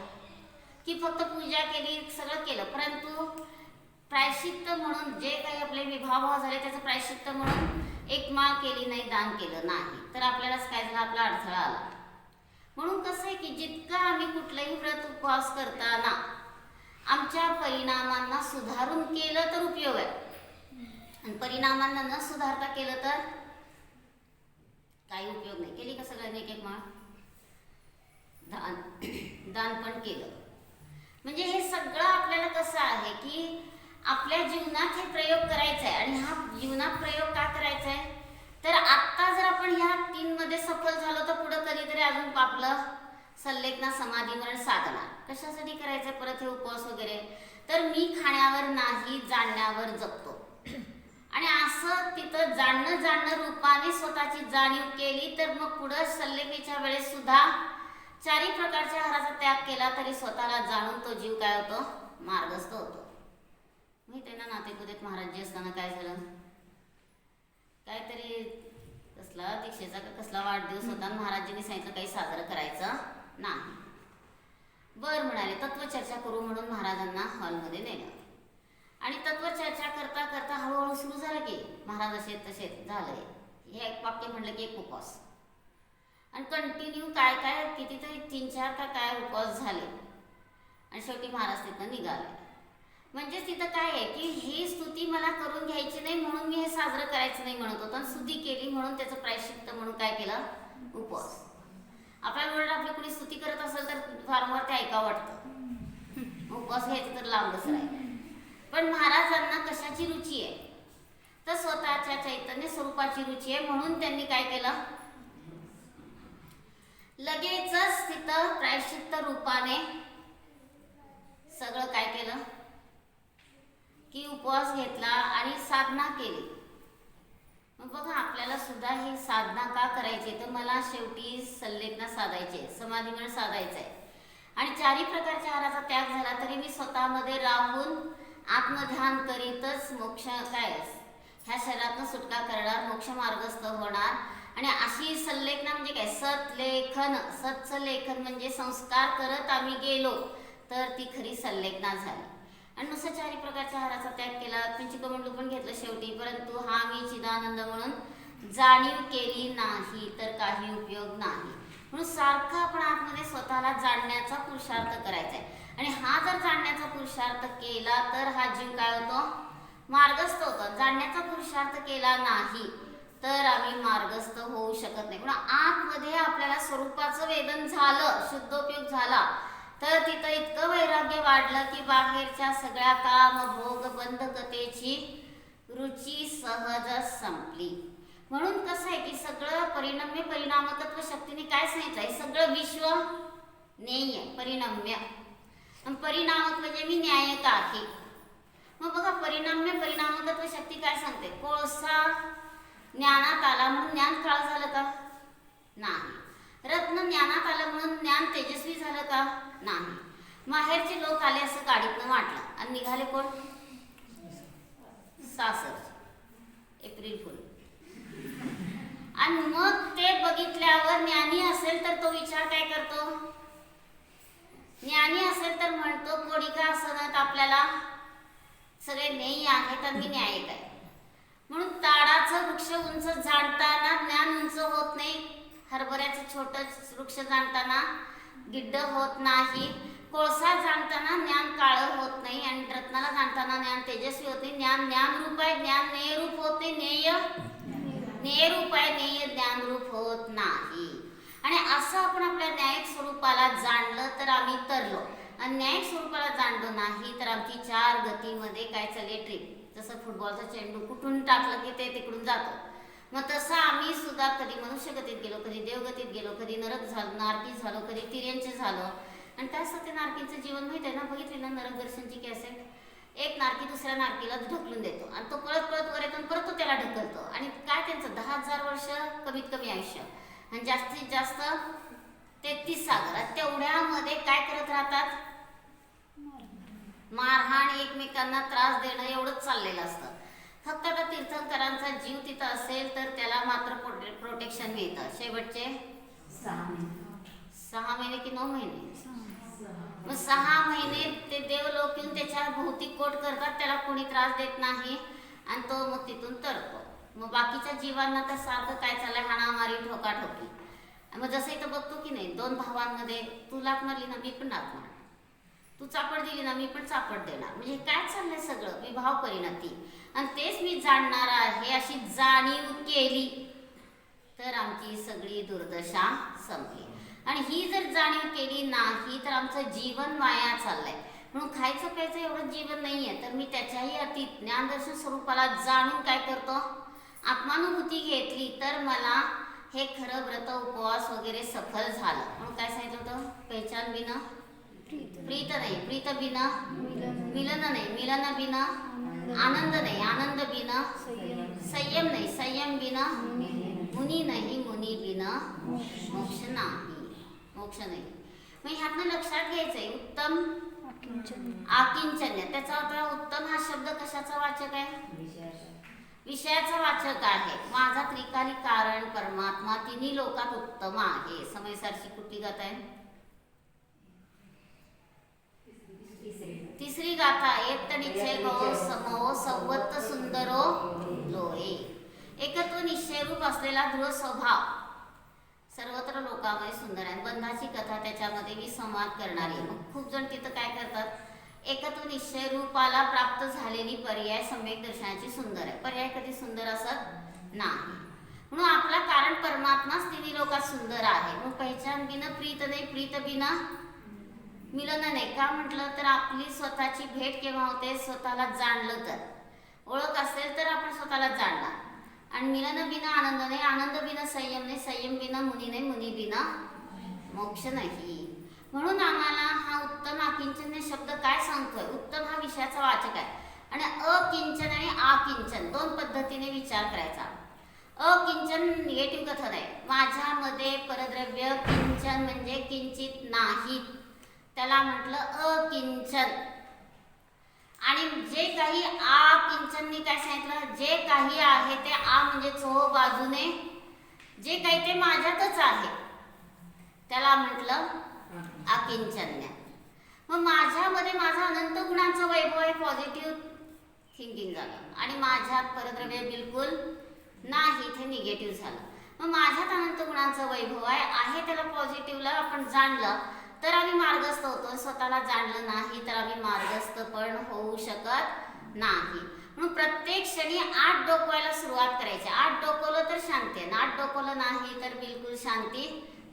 की फक्त पूजा केली, सगळं केलं, परंतु प्रायश्चित्त म्हणून जे काही आपले विभाव झाले त्याचं प्रायश्चित्त म्हणून एक माळ केली नाही, दान केलं नाही, तर आपल्यालाच काय झालं, आपला अडथळा आला. म्हणून कसं आहे की जितकं आम्ही कुठलाही व्रत उपवास करताना आमच्या परिणामांना सुधारून केलं तर उपयोग आहे, आणि परिणामांना न सुधारता केलं तर काही उपयोग नाही. केली का सगळ्यांनी एक एक माळ, दान पण केलं. म्हणजे हे सगळं आपल्याला कसं आहे की आपल्या जीवनात हे प्रयोग करायचा आहे. आणि हा जीवनात प्रयोग का करायचा आहे, तर आत्ता जर आपण ह्या 3 मध्ये सफल झालो तर पुढं कधीतरी अजून आपलं संलेखना समाधी मरण साधना कशासाठी करायचं, परत हे उपवास वगैरे, तर मी खाण्यावर नाही जाणण्यावर जगतो. आणि असं तिथं जाणणं रूपाने स्वतःची जाणीव केली तर मग पुढं संलेखनेच्या वेळेस सुद्धा 4 प्रकारच्या आहाराचा त्याग केला तरी स्वतःला जाणून तो जीव काय होतो, मार्गस्थ होतो. माहिती आहे ना, नातेपुतेत महाराज असताना काय झालं, काहीतरी कसला दीक्षेचा का कसला वाढदिवस होता, महाराजांनी सांगितलं काही साजरं करायचं नाही. बर म्हणाले, तत्वचर्चा करू म्हणून महाराजांना हॉलमध्ये नेलं. आणि तत्वचर्चा करता करता हळूहळू सुरू झालं की महाराज असे तसे झालंय, हे एक वाक्य म्हणलं की एक उपवास. आणि कंटिन्यू काय काय कितीतरी 3-4 का काय उपवास झाले. आणि शेवटी महाराज तिथं निघाले. म्हणजे तिथं काय आहे की ही स्तुती मला करून घ्यायची नाही म्हणून मी हे साजरं करायचं नाही म्हणत होतो, आणि स्तुती केली म्हणून त्याचं प्रायश्चित्त म्हणून काय केलं, उपवास. आपल्याला उलट आपली कुणी स्तुती करत असेल तर वारंवार ते ऐकावं वाटतं, उपवास घ्यायचं तर लांबच राहील. पण महाराजांना कशाची रुची आहे, तर स्वतःच्या चैतन्य स्वरूपाची रुची आहे. म्हणून त्यांनी काय केलं, लगेचच तिथं प्रायश्चित्त रूपाने सगळं काय केलं की उपवास घेतला आणि साधना केली. मग बघा, आपल्याला सुद्धा ही साधना का करायची, तर मला शेवटी संलेखना साधायची, समाधीमरण साधायचं आहे. आणि 4 प्रकारच्या आहाराचा त्याग झाला तरी मी स्वतःमध्ये राहून आत्मध्यान करीतच मोक्ष काय ह्या शरीरातून सुटका करणार, मोक्ष मार्गस्थ होणार. आणि अशी संलेखना म्हणजे काय, सतलेखन, सतचं लेखन म्हणजे संस्कार करत आम्ही गेलो तर ती खरी संलेखना झाली. आणि नुसतं 4 प्रकारच्या आहाराचा त्याग केला, पंचकमंडलू पण घेतलं शेवटी, परंतु हा मी चिदानंद म्हणून जाणीव केली नाही तर काही उपयोग नाही. म्हणून सारखं आपण आतमध्ये स्वतःला जाणण्याचा पुरुषार्थ करायचा आहे. आणि हा जर जाणण्याचा पुरुषार्थ केला तर हा जीव काय होतो, मार्गस्थ होतो. जाणण्याचा पुरुषार्थ केला नाही तर आम्ही मार्गस्थ होऊ शकत नाही. पण आतमध्ये आपल्याला स्वरूपाचं वेदन झालं, शुद्धोपयोग झाला तर तिथं इतकं वैराग्य वाढलं की बाहेरच्या सगळ्या काम भोग बंधकतेची रुची सहज संपली. म्हणून कसं आहे की सगळं परिणाम्य परिणामकत्व शक्तीने काय सांगितलं आहे, सगळं विश्व ज्ञेय परिणाम्य आणि परिणामक म्हणजे मी न्यायक आहे. मग बघा परिणाम्य परिणामकत्व शक्ती काय सांगते, कोळसा ज्ञानात आला म्हणून ज्ञान काळ झालं का, नाही. रत्न ज्ञानात आलं म्हणून ज्ञान तेजस्वी झालं का, नाही. माहेरचे लोक आले असं गाडीतनं वाटलं आणि निघाले कोण, सासर, एप्रिल फुल. आणि मग ते बघितल्यावर ज्ञानी असेल तर तो विचार काय करतो, ज्ञानी असेल तर म्हणतो कोणी का असणार आपल्याला सगळे न्यायी आहेत आणि मी न्यायिक आहे. म्हणून ताडाचं वृक्ष उंच जाणताना ज्ञान उंच होत नाही, हरभऱ्याचं छोटं वृक्ष जाणताना गिड्ड होत नाही, कोळसा जाणताना ज्ञान काळं होत नाही आणि रत्नाला जाणताना ज्ञान तेजस्वी होत नाही. ज्ञान ज्ञानरूप आहे, ज्ञान ज्ञेयरूप होत नाही, ज्ञेयरूप आहे, ज्ञेय ज्ञानरूप होत नाही. आणि असं आपण आपल्या न्यायिक स्वरूपाला जाणलं तर आम्ही तरलो आणि न्यायिक स्वरूपाला जाणलो नाही तर आमची 4 गतीमध्ये काय चालली ट्रिप. जसं फुटबॉलचा चेंडू कुठून टाकलं की ते तिकडून जातो, मग तसं आम्ही सुद्धा कधी मनुष्य गतीत गेलो, कधी देवगतीत गेलो, कधी नरक झालो, नारकी झालो, कधी तिर्यंचे झालो. आणि त्यासाठी नारकीचं जीवन माहिती आहे ना, बघितली ना नरक दर्शनची कॅसेट. एक नारकी दुसऱ्या नारकीला ढकलून देतो आणि तो पळत पळत वर येतो आणि परत तो त्याला ढकलतो. आणि काय त्यांचं 10,000 वर्ष कमीत कमी आयुष्य आणि जास्तीत जास्त 33 सागर. तेवढ्यामध्ये काय करत राहतात, मारहाण, एकमेकांना त्रास देणं एवढंच चाललेलं असतं. फक्त आता तीर्थंकरांचा जीव तिथं असेल तर त्याला मात्र प्रोटेक्शन मिळतं. शेवटचे 6 महिने की 9 महिने, मग 6 महिने ते देवलोक येऊन त्याच्या भौतिक कोट करतात, त्याला कोणी त्रास देत नाही आणि तो मग तिथून तरतो. मग बाकीच्या जीवांना तर सारखं काय चाललंय, हाणामारी, ठोकाठोकी. मग जसं इथं बघतो की नाही, 2 भावांमध्ये तू लाथ मारली ना मी पण लाथ मार, तू चापड दिली ना मी पण चापड देणार. म्हणजे काय चाललंय सगळं विभाव परिणती. आणि तेच मी जाणणार आहे अशी जाणीव केली तर आमची सगळी दुर्दशा संपली. आणि ही जर जाणीव केली नाही तर आमचं जीवन वाया चाललंय. म्हणून खायचं प्यायचं एवढं जीवन नाहीये तर मी त्याच्याही अति ज्ञानदर्शन स्वरूपाला जाणून काय करतो, आत्मानुभूती घेतली तर मला हे खरं व्रत उपवास वगैरे सफल झालं. म्हणून काय सांगितलं होतं, पहिचान बिना प्रीत नाही, प्रीत बिना मिलन नाही, मिलन बिना आनंद नाही, आनंद बिना संयम नाही, संयम बिना मुनी नाही, मुनी बिना मोक्ष नाही, मोक्ष नाही. मग ह्यातनं लक्षात घ्यायचंय उत्तम आकिंचन्य. त्याचा अर्थ उत्तम हा शब्द कशाचा वाचक आहे, विषयाचा वाचक आहे. माझा त्रिकाली कारण परमात्मा तिन्ही लोकात उत्तम आहे. समयसारशी कुठली गाथा आहे, तिसरी गाथा. एक निश्चय गो समो संवत्त सुंदरो लोहे. एकत्व निश्चय रूप असलेला दृढ स्वभाव सर्वत्र लोकांमध्ये सुंदर आहे. बंधाची कथा त्याच्यामध्ये मी संवाद करणारी. मग खूप जण तिथं काय करतात, एकत्व निश्चय रूपाला प्राप्त झालेली पर्याय सम्यक दर्शनाची सुंदर आहे. पर्याय कधी सुंदर असत नाही. म्हणून आपला कारण परमात्माच तिन्ही लोकात सुंदर आहे. मग पहिचान बिना प्रीत नाही, प्रीत बिना मिलन नाही. का म्हटलं तर आपली स्वतःची भेट केव्हा होते, स्वतःला जाणलं तर. ओळख असेल तर आपण स्वतःला जाणणार. आणि मिलन बिना आनंद नाही, आनंद बिना संयम नाही, संयम बिना मुनी नाही, मुनी बिना मोक्ष नाही. म्हणून आम्हाला हा उत्तम आकिंचन शब्द काय सांगतोय, उत्तम हा विषयाचा वाचक आहे. आणि अकिंचन आणि आकिंचन 2 पद्धतीने विचार करायचा. अकिंचन निगेटिव्ह कथन आहे, माझ्यामध्ये परद्रव्य. किंचन म्हणजे किंचित नाही, त्याला म्हटलं अकिंचन. आणि जे काही आकिंचननी काय सांगितलं, जे काही आहे ते आ म्हणजे चोह बाजूने जे काही ते माझ्यातच आहे त्याला म्हटलं आकिंचन्य. मग माझ्यामध्ये माझा अनंत गुणांचा वैभव आहे, पॉझिटिव्ह थिंकिंग झालं. आणि माझ्यात परद्रव्य बिलकुल नाही, ते निगेटिव्ह झालं. मग माझ्यात अनंत गुणांचा वैभव आहे त्याला पॉझिटिव्हला आपण जाणलं तर आम्ही मार्गस्थ होतो. स्वतःला जाणलं नाही तर आम्ही मार्गस्थ पण होऊ शकत नाही. म्हणून प्रत्येक क्षणी 8 डोकवायला सुरुवात करायची. 8 डोकवलं तर शांती आहे, 8 डोकवलं नाही तर बिलकुल शांती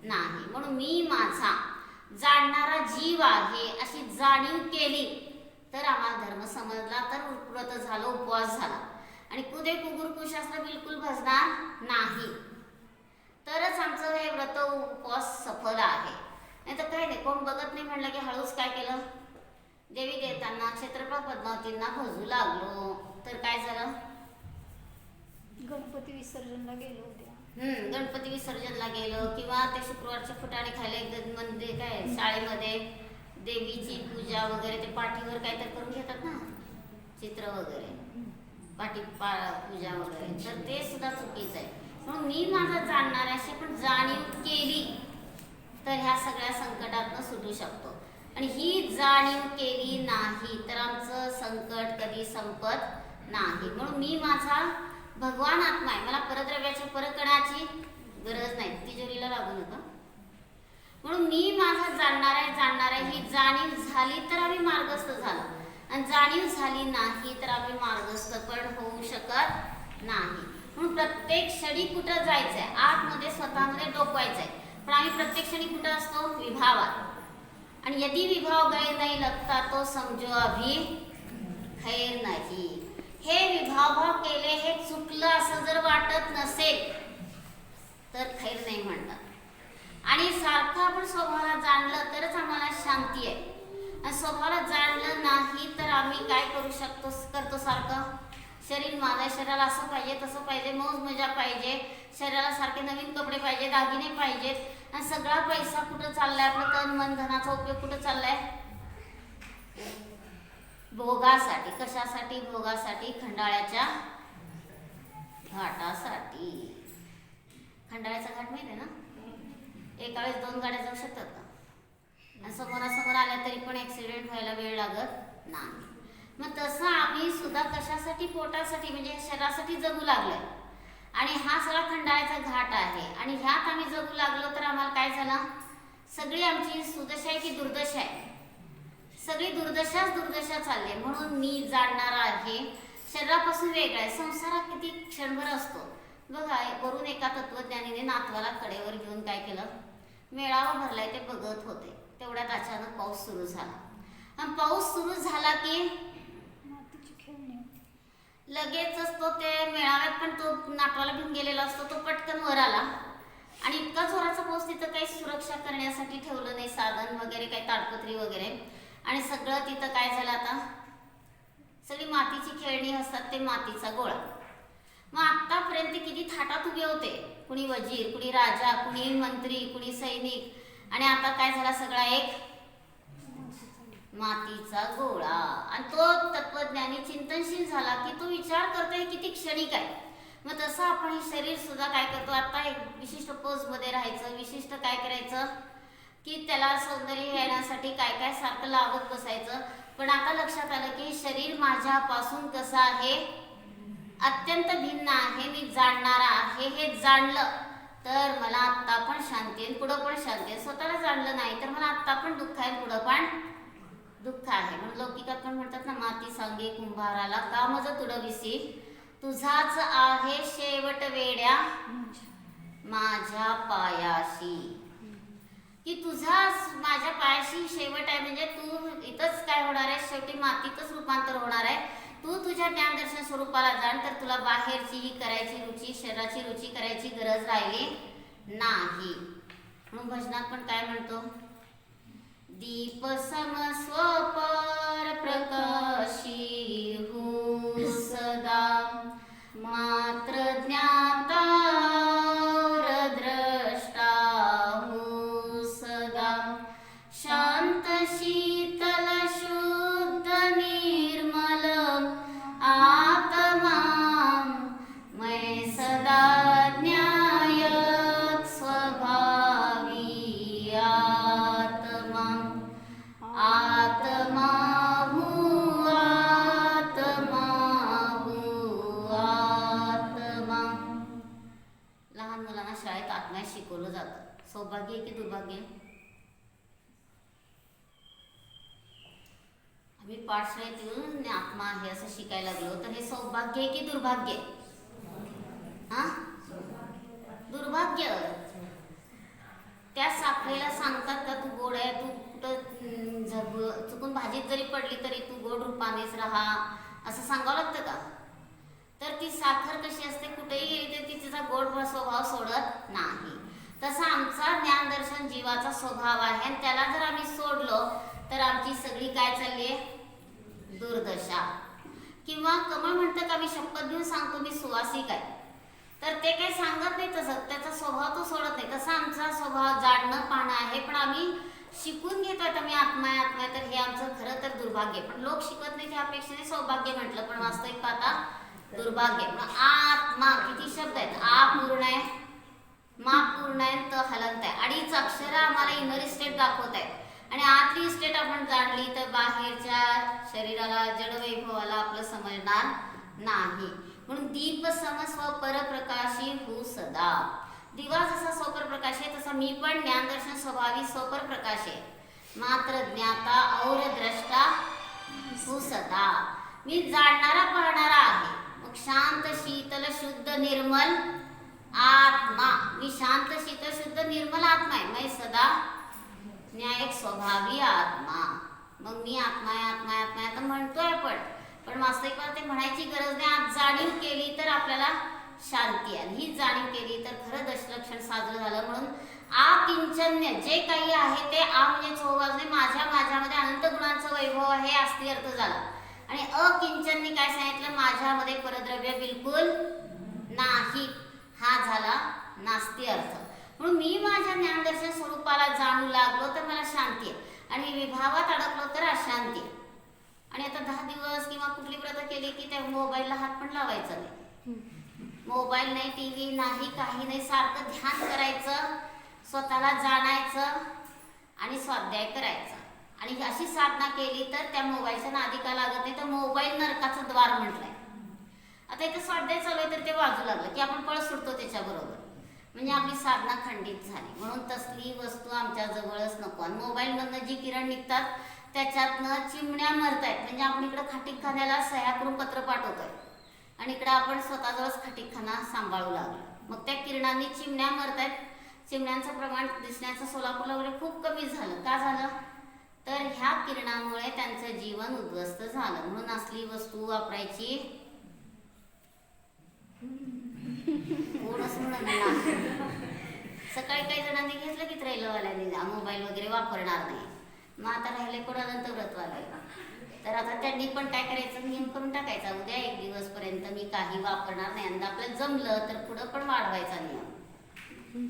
नाही. म्हणून मी माझा जाणणारा जीव आहे अशी जाणीव केली तर आम्हाला धर्म समजला, तर व्रत झालं, उपवास झाला. आणि कुदे कुशास्त्र बिलकुल भजणार नाही, तरच आमचं हे व्रत उपवास सफल आहे. नाही तर काही नाही, कोण बघत नाही म्हणलं की हळूच काय केलं, देवी देवतांना क्षेत्रफळ पद्मावतींना भजू लागलो, तर काय झालं, गणपती विसर्जनला गेलो होते. गणपती विसर्जनला गेलो किंवा ते शुक्रवारचे फुटाणे खायला म्हणजे काय शाळेमध्ये देवीची पूजा वगैरे ते पाठीवर काहीतरी करून घेतात ना, चित्र वगैरे पूजा वगैरे, तर ते सुद्धा चुकीचं आहे. म्हणून मी माझं जाणणाऱ्याशी पण जाणीव केली तर ह्या सगळ्या संकटातनं सुटू शकतो. आणि ही जाणीव केली नाही तर आमचं संकट कधी संपत नाही. म्हणून मी माझा भगवान आत्मा आहे, मला परद्रव्याच्या परकणाची गरज नाही, तिजोरीला लागू नका. म्हणून मी माझा जाणणार आहे ही जाणीव झाली तर आम्ही मार्गस्थ झालो, आणि जाणीव झाली नाही तर आम्ही मार्गस्थ पण होऊ शकत नाही. म्हणून प्रत्येक क्षणी कुठं जायचंय, आतमध्ये स्वतःमध्ये डोकवायचंय, पण आम्ही प्रत्येक क्षणी कुठं असतो, विभावात. आणि यदि विभाव गए नहीं लगता तो समजो अभी खैर नाही. हे विभाव केले हे चुकलं असं जर वाटत नसेल तर खैर नाही म्हणतात. आणि सारखं आपण स्वभावाला जाणलं तरच आम्हाला शांती आहे. आणि स्वभावाला जाणलं नाही तर आम्ही काय करू करतो सारखं, शरीर माझ्या शरीराला असं पाहिजे तसं पाहिजे, मौज मजा पाहिजे, शरीराला सारखे नवीन कपडे पाहिजे, दागिने पाहिजेत, आणि सगळा पैसा कुठं चाललाय, आपलं तन मन धनाचा उपयोग कुठं चाललाय, भोगासाठी. कशासाठी, भोगासाठी, खंडाळ्याच्या घाटासाठी. खंडाळ्याचा घाट माहिती आहे ना, एका वेळेस 2 गाड्या जाऊ शकतात का, आणि समोरासमोर आल्या तरी पण ऍक्सिडेंट व्हायला वेळ लागत नाही. मग तसं आम्ही सुद्धा कशासाठी, पोटासाठी म्हणजे शरीरासाठी जगू लागलोय, आणि हा सगळा खंडाळ्याचा घाट आहे, आणि ह्यात आम्ही जगू लागलो तर आम्हाला काय झालं, सगळी आमची सुदशा आहे की दुर्दशा आहे, सगळी दुर्दशा चालली. म्हणून मी जाणणार आहे शरीरापासून वेगळा आहे. संसारात किती क्षणभर असतो बघा. वरून एका तत्वज्ञानीने नातवाला कडेवर घेऊन काय केलं, मेळावा भरलाय ते बघत होते, तेवढ्यात अचानक पाऊस सुरू झाला. आणि पाऊस सुरू झाला की लगेचच तो ते मेळाव्यात पण तो नातवाला घेऊन गेलेला असतो, तो पटकन वर आला, आणि इतका जोराचा पाऊस, तिथं काही सुरक्षा करण्यासाठी ठेवलं नाही साधन वगैरे, काही ताडपत्री वगैरे, आणि सगळं तिथं काय झालं, आता सगळी मातीची खेळणी असतात, ते मातीचा गोळा. मग आतापर्यंत किती थाटात उभे होते, कुणी वजीर, कुणी राजा, कुणी मंत्री, कुणी सैनिक, आणि आता काय झाला, सगळा एक मातीचा गोळा. आणि तो तत्वज्ञानी चिंतनशील झाला की तो विचार करतोय किती क्षणिक आहे. मग तसं आपण हे शरीर सुद्धा काय करतो, आता एक विशिष्ट पोज मध्ये राहायचं, विशिष्ट काय करायचं की त्याला सौंदर्य येण्यासाठी काय काय सारखं लावत बसायचं. पण आता लक्षात आलं की शरीर माझ्यापासून कसं आहे, अत्यंत भिन्न आहे, मी जाणणारा आहे. हे जाणलं तर मला आत्ता पण शांती आहे, पुढं पण शांती आहे. स्वतःला जाणलं नाही तर मला आत्ता पण दुःख आहे, पुढं पण दुःख आहे. म्हणून लौकिकात पण म्हणतात ना, माती सांगे कुंभाराला कामज तुडविसी, तुझाच आहे शेवट वेड्या माझ्या पायाशी. की तुझा माझ्या पायाशी शेवट आहे, म्हणजे तू इथंच काय होणार आहे, शेवटी मातीतच रूपांतर होणार आहे. तू तुझ्या ज्ञानदर्शन स्वरूपाला जाण तर तुला बाहेरची ही करायची रुची, शरीराची रुची करायची गरज राहिली नाही. म्हणून भजनात पण काय म्हणतो, दीप सम स्वपर प्रकाशी हो सदा, मात्र ज्ञाता द्रष्टा हो सदा, शांत शीतल शुद्ध निर्मल आत्मा मैं सदा ज्ञायक स्वभावी आत्मा. आत्मा हूँ आत्मा हूँ आत्मा. लहान मुलांना शाळेत आत्म्यात शिकवलं जातं. सौभाग्य आहे की दुर्भाग्य? आम्ही पाठशाळेत येऊन आत्मा आहे असं शिकायला लागलो तर हे सौभाग्य आहे की दुर्भाग्य? हा, दुर्भाग्य. त्या साखरेला सांगतात का तू गोड आहे, तू कुठं चुकून भाजीत जरी पडली तरी तू गोड रूपानेच राहा, असं सांगावं लागतं का? तर ती साखर कशी असते, कुठेही गेली तर ती तिचा गोड स्वभाव सोडत नाही. तसा आमचा ज्ञानदर्शन जीवाचा स्वभाव आहे आणि त्याला जर आम्ही सोडलो तर आमची सगळी काय चालली आहे, दुर्दशा. किंवा कमळ म्हणतं का मी शपथ घेऊन सांगतो मी सुवासिक आहे, तर ते काही सांगत नाही तसं, त्याचा स्वभाव तो सोडत नाही. तसा आमचा स्वभाव जाणणं पाहणं आहे, पण आम्ही शिकून घेतोय आता मी आत्मा आहे आत्मा आहे, तर हे आमचं खरं तर दुर्भाग्य. पण लोक शिकत नाही त्यापेक्षा सौभाग्य म्हटलं, पण वास्तविक पाहता दुर्भाग्य. मग आत्मा किती शब्द आहेत, आ पूर्ण आहे, मा पूर्ण आहे, त हलंत आहे. अडीच अक्षरं आम्हाला इनर स्टेट दाखवत आहेत आणि आतली स्टेट आपण जाणली तर बाहेरच्या शरीराला जडवैभवाला आपलं समजणार नाही. म्हणून दीप समस्व परप्रकाशी हो सदा. दिवा जसा स्वप्रकाश आहे तसा मी पण ज्ञानदर्शन स्वभावी स्वप्रकाश आहे. मात्र ज्ञाता और द्रष्टा हो सदा. मी जाणणारा पाहणारा आहे. मग शांत शीतल शुद्ध निर्मल आत्मा. मी शांत शीतल शुद्ध निर्मल आत्मा आहे. मैं सदा न्यायक स्वभावी आत्मा. मग मी आत्मा आहे आत्मा आहे आत्मा आहे तर म्हणतोय पण वास्तविकता ते म्हणायची गरज नाही. आज जाणीव केली तर आपल्याला शांती आहे. ही जाणीव केली तर खरं दशलक्षण साजरं झालं. म्हणून किंचन्य जे काही आहे ते म्हणजे चौबाजूने माझ्यामध्ये अनंत गुणांचं वैभव आहे अस्थि अर्थ झाला. आणि अकिंचननी काय सांगितलं, माझ्यामध्ये परद्रव्य बिलकुल नाही, हा झाला नास्ती अर्थ. म्हणून मी माझ्या ज्ञानदर्शन स्वरूपाला जाणू लागलो तर मला शांती आहे आणि विभावात अडकलो तर अशांती आहे. आणि आता 10 दिवस किंवा कुठली व्रत केली की त्या मोबाईलला हात पण लावायचा नाही. मोबाईल नाही, टीव्ही नाही, काही नाही, सारखं ध्यान करायचं, स्वतःला जाणायचं आणि स्वाध्याय करायचा. आणि अशी साधना केली तर त्या मोबाईलच्या नादी का लागत नाही. तर मोबाईल नरकाचं द्वार म्हटलंय. आता इथं स्वाध्याय चालू आहे तर ते वाजू लागलं की आपण पळत सुटतो त्याच्याबरोबर, म्हणजे आपली साधना खंडित झाली. म्हणून तसली वस्तू आमच्या जवळच नको. आणि मोबाईलमधनं जी किरण निघतात त्याच्यातनं चिमण्या मरतायत. म्हणजे आपण इकडं खाटीकखान्याला सह्या करून पत्र पाठवतोय आणि इकडं आपण स्वतःजवळच खाटीकखाना सांभाळू लागलो. मग त्या किरणांनी चिमण्या मरतायत. चिमण्यांचं प्रमाण दिसण्याचं सोलापूरला वगैरे खूप कमी झालं. का झालं तर ह्या किरणामुळे त्यांचं जीवन उद्ध्वस्त झालं. म्हणून असली वस्तू वापरायची कोणच म्हणत. सकाळी काही जणांनी घेतलं की त्रैलवाल्यांनी मोबाईल वगैरे वापरणार नाही. मग आता राहिले कोणानंतर व्रतवाले, तर आता त्यांनी पण काय करायचं, नियम करून टाकायचा उद्या 1 दिवसपर्यंत मी काही वापरणार नाही. आणि आपल्याला जमलं तर पुढं पण वाढवायचा नियम.